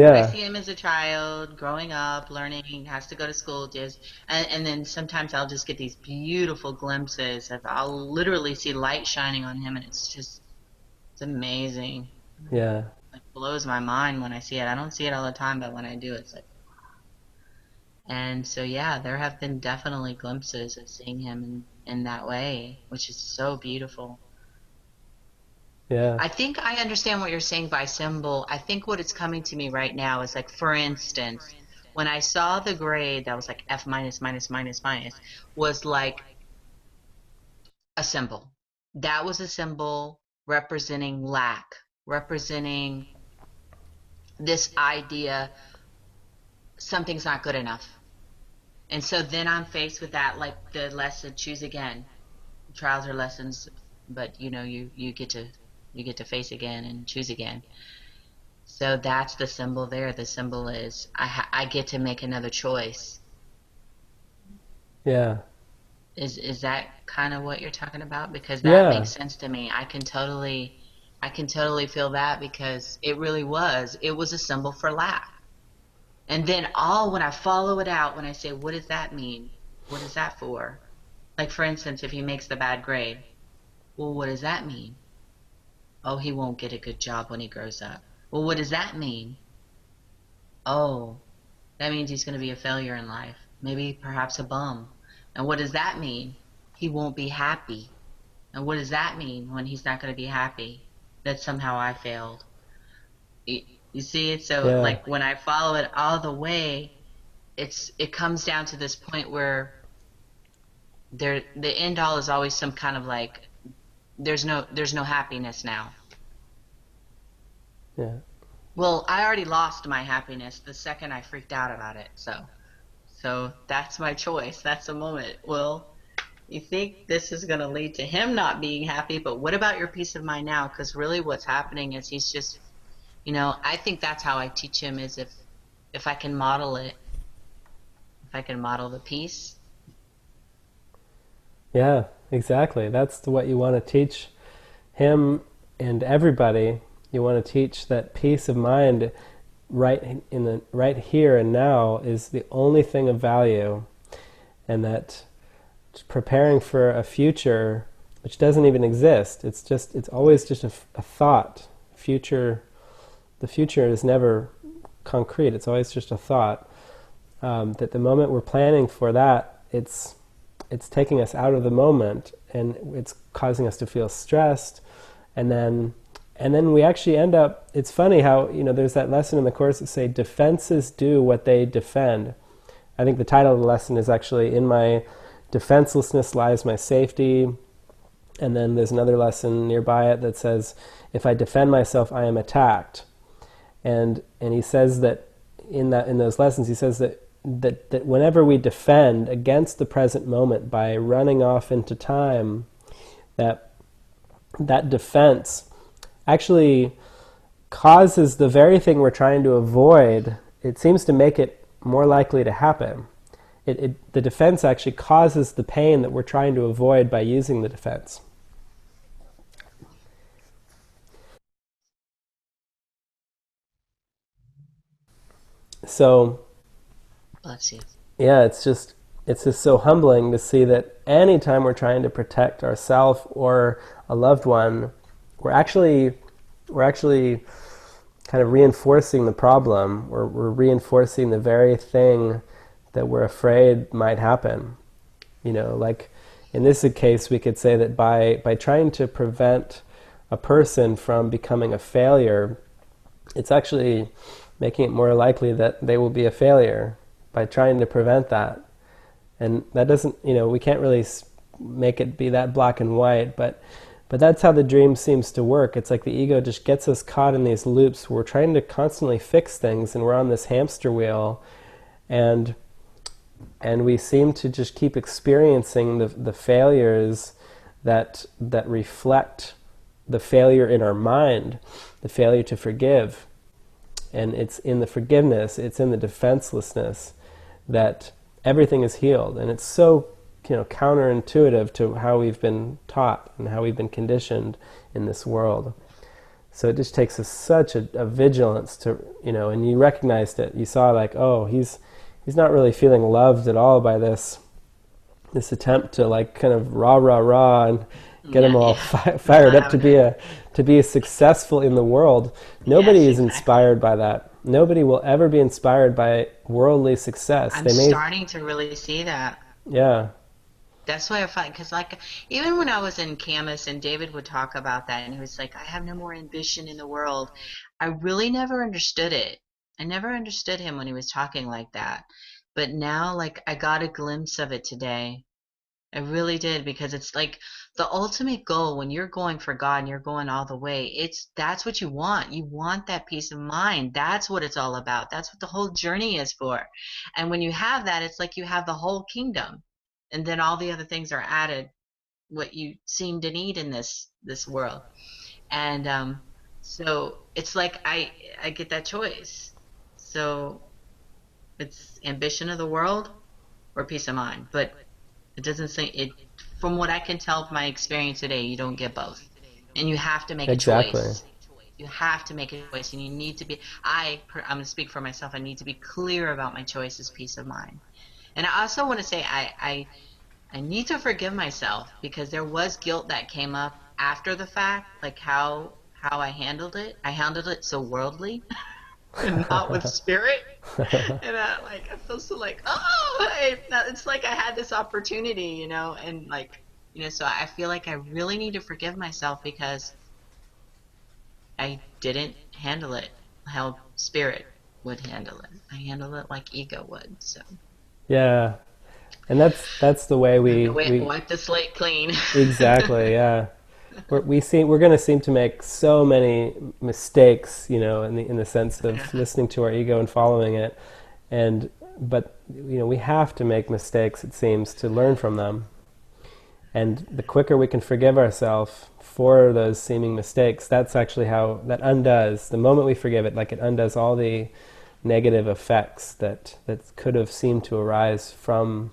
Speaker 2: Like I
Speaker 1: Yeah,
Speaker 2: see him as a child, growing up, learning, has to go to school, just and then sometimes I'll just get these beautiful glimpses of I'll literally see light shining on him, and it's amazing.
Speaker 1: yeah,
Speaker 2: It blows my mind when I see it. I don't see it all the time, but when I do, it's like. And so yeah, there have been definitely glimpses of seeing him in that way, which is so beautiful.
Speaker 1: yeah,
Speaker 2: I think I understand what you're saying by symbol. I think what it's coming to me right now is like, for instance, when I saw the grade that was like F minus minus minus minus was like a symbol. That was a symbol representing lack, representing this idea something's not good enough. And so then I'm faced with that, like the lesson, choose again. Trials are lessons, but you get to You get to face again and choose again. So that's the symbol there. The symbol is I get to make another choice.
Speaker 1: Yeah.
Speaker 2: Is that kind of what you're talking about? Because that
Speaker 1: Yeah.
Speaker 2: makes sense to me. I can totally feel that because it really was. It was a symbol for lack. And then all when I follow it out, when I say, what does that mean? What is that for? Like for instance, if he makes the bad grade, well, what does that mean? Oh, he won't get a good job when he grows up. Well, what does that mean? Oh, that means he's going to be a failure in life. Maybe perhaps a bum. And what does that mean? He won't be happy. And what does that mean when he's not going to be happy? That somehow I failed. You see it? So
Speaker 1: Yeah.
Speaker 2: like when I follow it all the way, it comes down to this point where the end all is always some kind of like there's no happiness now.
Speaker 1: Yeah.
Speaker 2: Well, I already lost my happiness the second I freaked out about it. So that's my choice. That's the moment. Well, you think this is going to lead to him not being happy, but what about your peace of mind now? Because really what's happening is he's just, I think that's how I teach him is if I can model it, if I can model the peace.
Speaker 1: Yeah, exactly. That's what you want to teach him and everybody. You want to teach that peace of mind right here and now is the only thing of value, and that preparing for a future which doesn't even exist. It's always just a thought. The future is never concrete. It's always just a thought. That the moment we're planning for that, it's taking us out of the moment, and it's causing us to feel stressed, and then we actually end up. It's funny how there's that lesson in the course that say defenses do what they defend. I think the title of the lesson is actually "In my defenselessness lies my safety," and then there's another lesson nearby it that says, "If I defend myself, I am attacked." And he says that in those lessons, he says that whenever we defend against the present moment by running off into time, that defense actually causes the very thing we're trying to avoid. It seems to make it more likely to happen. The defense actually causes the pain that we're trying to avoid by using the defense. So
Speaker 2: Bless you.
Speaker 1: yeah, it's just so humbling to see that anytime we're trying to protect ourselves or a loved one, we're actually kind of reinforcing the problem. We're reinforcing the very thing that we're afraid might happen. Like in this case, we could say that by trying to prevent a person from becoming a failure, it's actually making it more likely that they will be a failure by trying to prevent that. And that doesn't, we can't really make it be that black and white, but that's how the dream seems to work. It's like the ego just gets us caught in these loops where we're trying to constantly fix things, and we're on this hamster wheel, and we seem to just keep experiencing the failures that reflect the failure in our mind, the failure to forgive. And it's in the forgiveness, it's in the defenselessness that everything is healed. And it's so counterintuitive to how we've been taught and how we've been conditioned in this world. So it just takes us such a vigilance to, and you recognized it. You saw like, oh, he's not really feeling loved at all by this attempt to like kind of rah and get him all fired up to be successful in the world. Nobody
Speaker 2: Yes,
Speaker 1: is
Speaker 2: exactly.
Speaker 1: inspired by that. Nobody will ever be inspired by worldly success.
Speaker 2: I'm starting to really see that.
Speaker 1: Yeah,
Speaker 2: That's why I find, because like even when I was in Camus and David would talk about that, and he was like, I have no more ambition in the world. I really never understood it. I never understood him when he was talking like that. But now, like, I got a glimpse of it today. I really did, because it's like the ultimate goal when you're going for God and you're going all the way. That's what you want. You want that peace of mind. That's what it's all about. That's what the whole journey is for. And when you have that, it's like you have the whole kingdom. And then all the other things are added, what you seem to need in this world. And so it's like I get that choice. So it's ambition of the world or peace of mind. But it doesn't say it. From what I can tell from my experience today, you don't get both, and you have to make a
Speaker 1: Exactly.
Speaker 2: choice. You have to make a choice, and you need to be. I'm going to speak for myself. I need to be clear about my choices, peace of mind. And I also want to say I need to forgive myself because there was guilt that came up after the fact, like how I handled it. I handled it so worldly and not with spirit. And I feel so like, it's like I had this opportunity, and like, so I feel like I really need to forgive myself because I didn't handle it how spirit would handle it. I handle it like ego would. So
Speaker 1: Yeah. And that's the way
Speaker 2: I have to
Speaker 1: we
Speaker 2: wipe the slate clean.
Speaker 1: exactly, yeah. We're going to seem to make so many mistakes, in the sense of listening to our ego and following it, but we have to make mistakes. It seems to learn from them, and the quicker we can forgive ourselves for those seeming mistakes, that's actually how that undoes. The moment we forgive it, like it undoes all the negative effects that could have seemed to arise from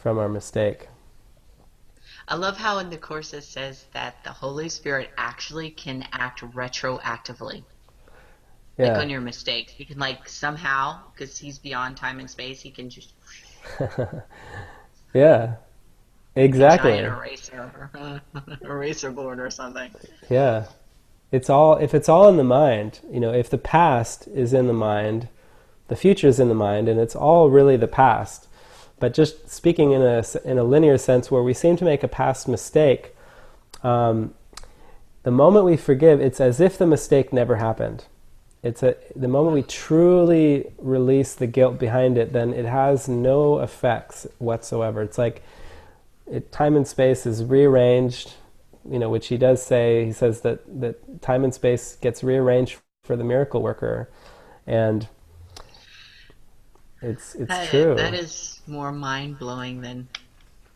Speaker 1: our mistake.
Speaker 2: I love how in the Course it says that the Holy Spirit actually can act retroactively, like
Speaker 1: Yeah.
Speaker 2: on your mistakes. He can like somehow, because he's beyond time and space, he can just
Speaker 1: Yeah.
Speaker 2: like a giant
Speaker 1: Exactly.
Speaker 2: eraser, eraser board or something.
Speaker 1: Yeah. If it's all in the mind, if the past is in the mind, the future is in the mind, and it's all really the past. But just speaking in a linear sense, where we seem to make a past mistake, the moment we forgive, it's as if the mistake never happened. The moment we truly release the guilt behind it, then it has no effects whatsoever. It's like time and space is rearranged, which he does say. He says that time and space gets rearranged for the miracle worker, and it's
Speaker 2: That
Speaker 1: true.
Speaker 2: is more mind blowing than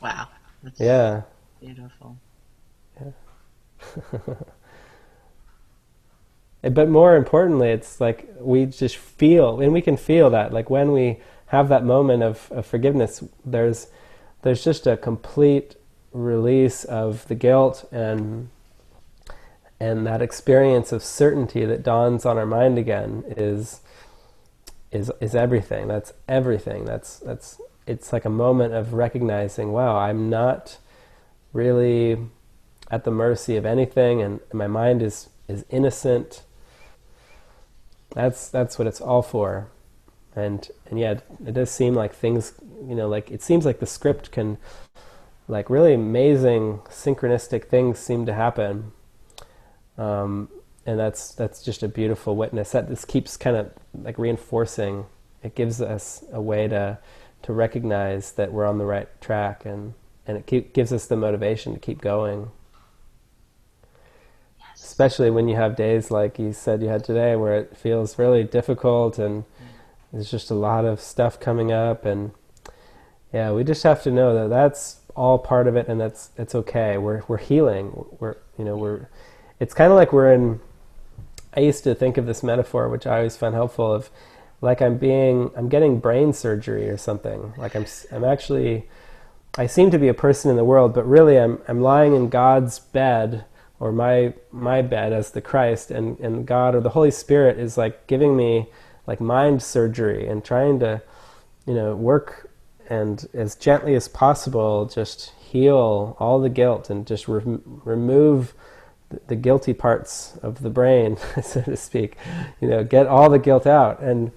Speaker 2: wow. That's
Speaker 1: Yeah.
Speaker 2: beautiful.
Speaker 1: But more importantly, it's like we just feel, and we can feel that, like when we have that moment of forgiveness, there's just a complete release of the guilt, and that experience of certainty that dawns on our mind again is everything. That's everything. It's like a moment of recognizing, wow, I'm not really at the mercy of anything, and my mind is innocent. That's what it's all for. And yeah, it does seem like things, like it seems like the script can, like really amazing synchronistic things seem to happen. And that's just a beautiful witness. That this keeps kind of like reinforcing. It gives us a way to recognize that we're on the right track, and it gives us the motivation to keep going.
Speaker 2: Yes.
Speaker 1: Especially when you have days like you said you had today, where it feels really difficult and there's just a lot of stuff coming up, and yeah, we just have to know that that's all part of it, and it's okay. We're healing. We're it's kind of like we're in. I used to think of this metaphor, which I always found helpful, of like I'm getting brain surgery or something. Like I'm actually, I seem to be a person in the world, but really I'm lying in God's bed, or my bed as the Christ, and God or the Holy Spirit is like giving me like mind surgery and trying to, work and as gently as possible just heal all the guilt and just remove the guilty parts of the brain, so to speak, get all the guilt out. And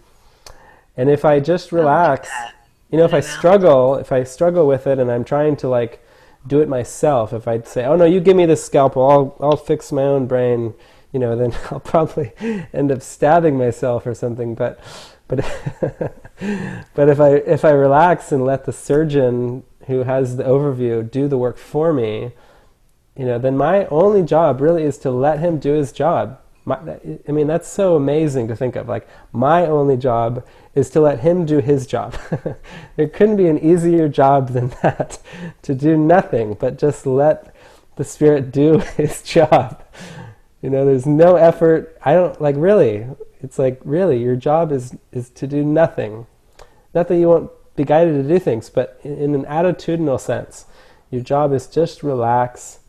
Speaker 1: if I just
Speaker 2: I like
Speaker 1: relax,
Speaker 2: that.
Speaker 1: if if I struggle with it and I'm trying to like do it myself, if I'd say, oh no, you give me this scalpel, I'll fix my own brain, then I'll probably end up stabbing myself or something. But but if I relax and let the surgeon who has the overview do the work for me, then my only job really is to let him do his job. That's so amazing to think of. Like, my only job is to let him do his job. There couldn't be an easier job than that, to do nothing but just let the Spirit do his job. There's no effort. I don't, like, really, it's like, really, your job is to do nothing. Not that you won't be guided to do things, but in an attitudinal sense, your job is just relax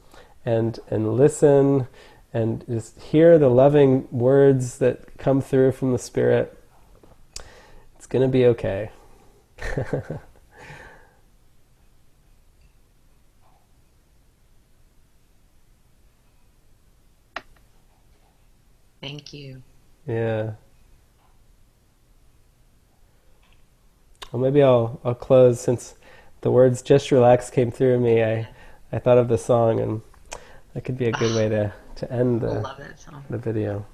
Speaker 1: and listen and just hear the loving words that come through from the Spirit. It's going to be okay.
Speaker 2: Thank you.
Speaker 1: Yeah. Well, maybe I'll close, since the words "just relax" came through me. I thought of the song, and that could be a good way to end
Speaker 2: I love that song.
Speaker 1: the video.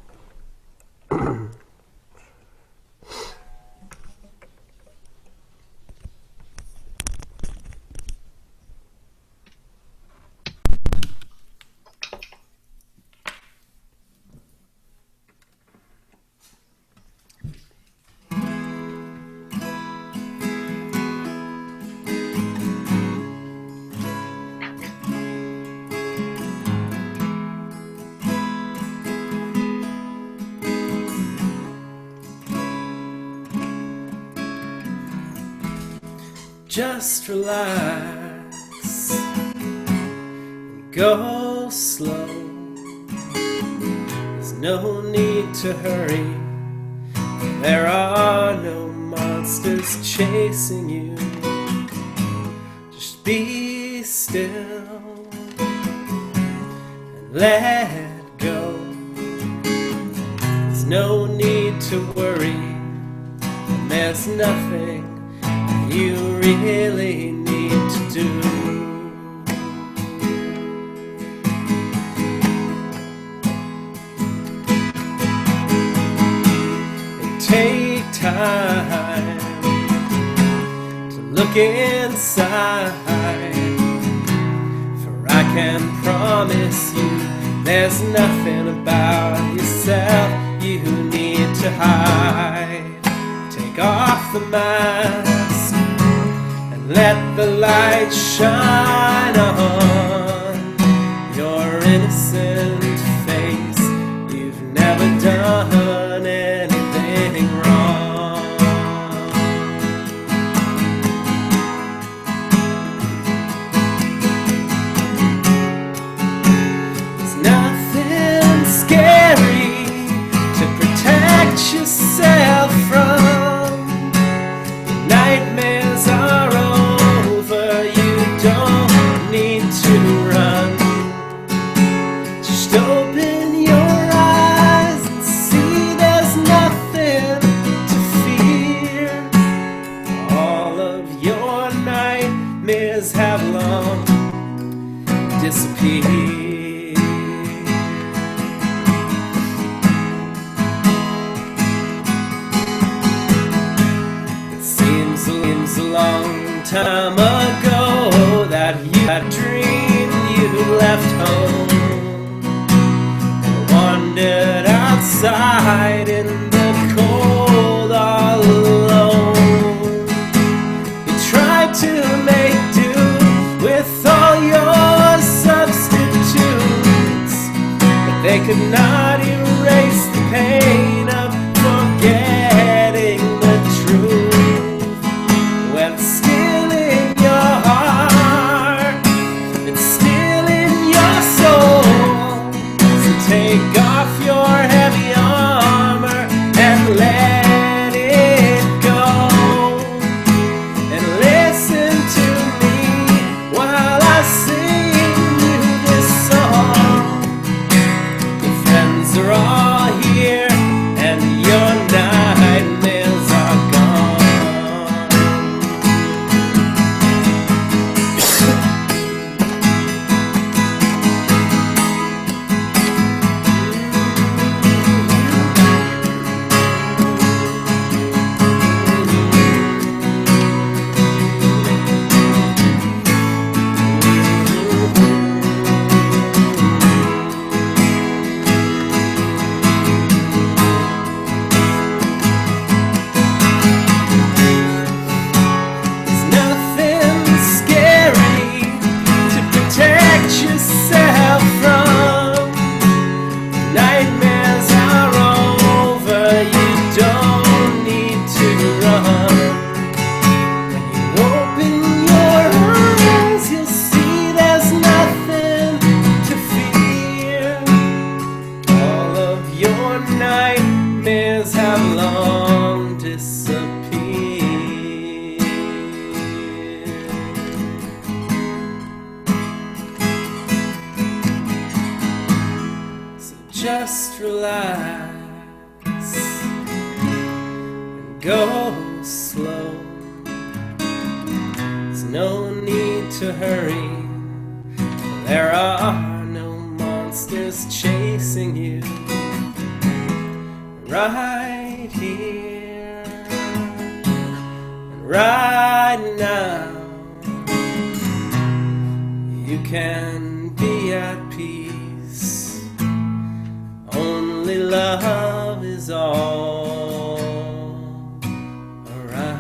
Speaker 1: Just relax and go slow. There's no need to hurry. There are no monsters chasing you. Just be still and let go. There's no need to worry, and there's nothing you really need to do. And take time to look inside, for I can promise you there's nothing about yourself you need to hide. Take off the mask, let the light shine on your innocent face. You've never done anything wrong. There's nothing scary to protect yourself from. Your nightmares are have long disappeared. It seems a long time ago that you had dreamed you left home and wandered outside in the cold all alone. You tried to make with all your substitutes, but they could not erase the pain of forgetting the truth. Well, it's still in your heart, it's still in your soul. So take off your heavy armor no need to hurry. There are no monsters chasing you. Right here and right now, you can be at peace. Only love is all around.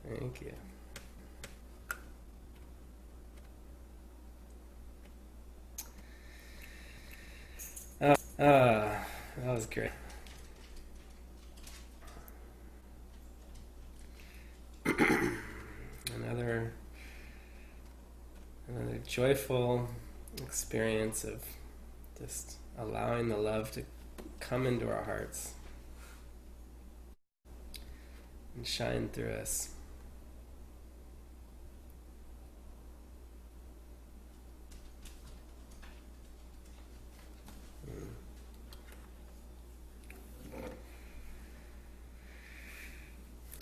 Speaker 1: Thank you. That was great. another joyful experience of just allowing the love to come into our hearts and shine through us.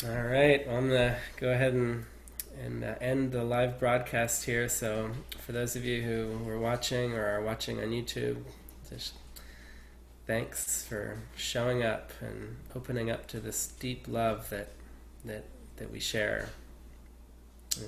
Speaker 1: All right, well, I'm going to go ahead and end the live broadcast here. So for those of you who were watching or are watching on YouTube, just thanks for showing up and opening up to this deep love that we share. Yeah.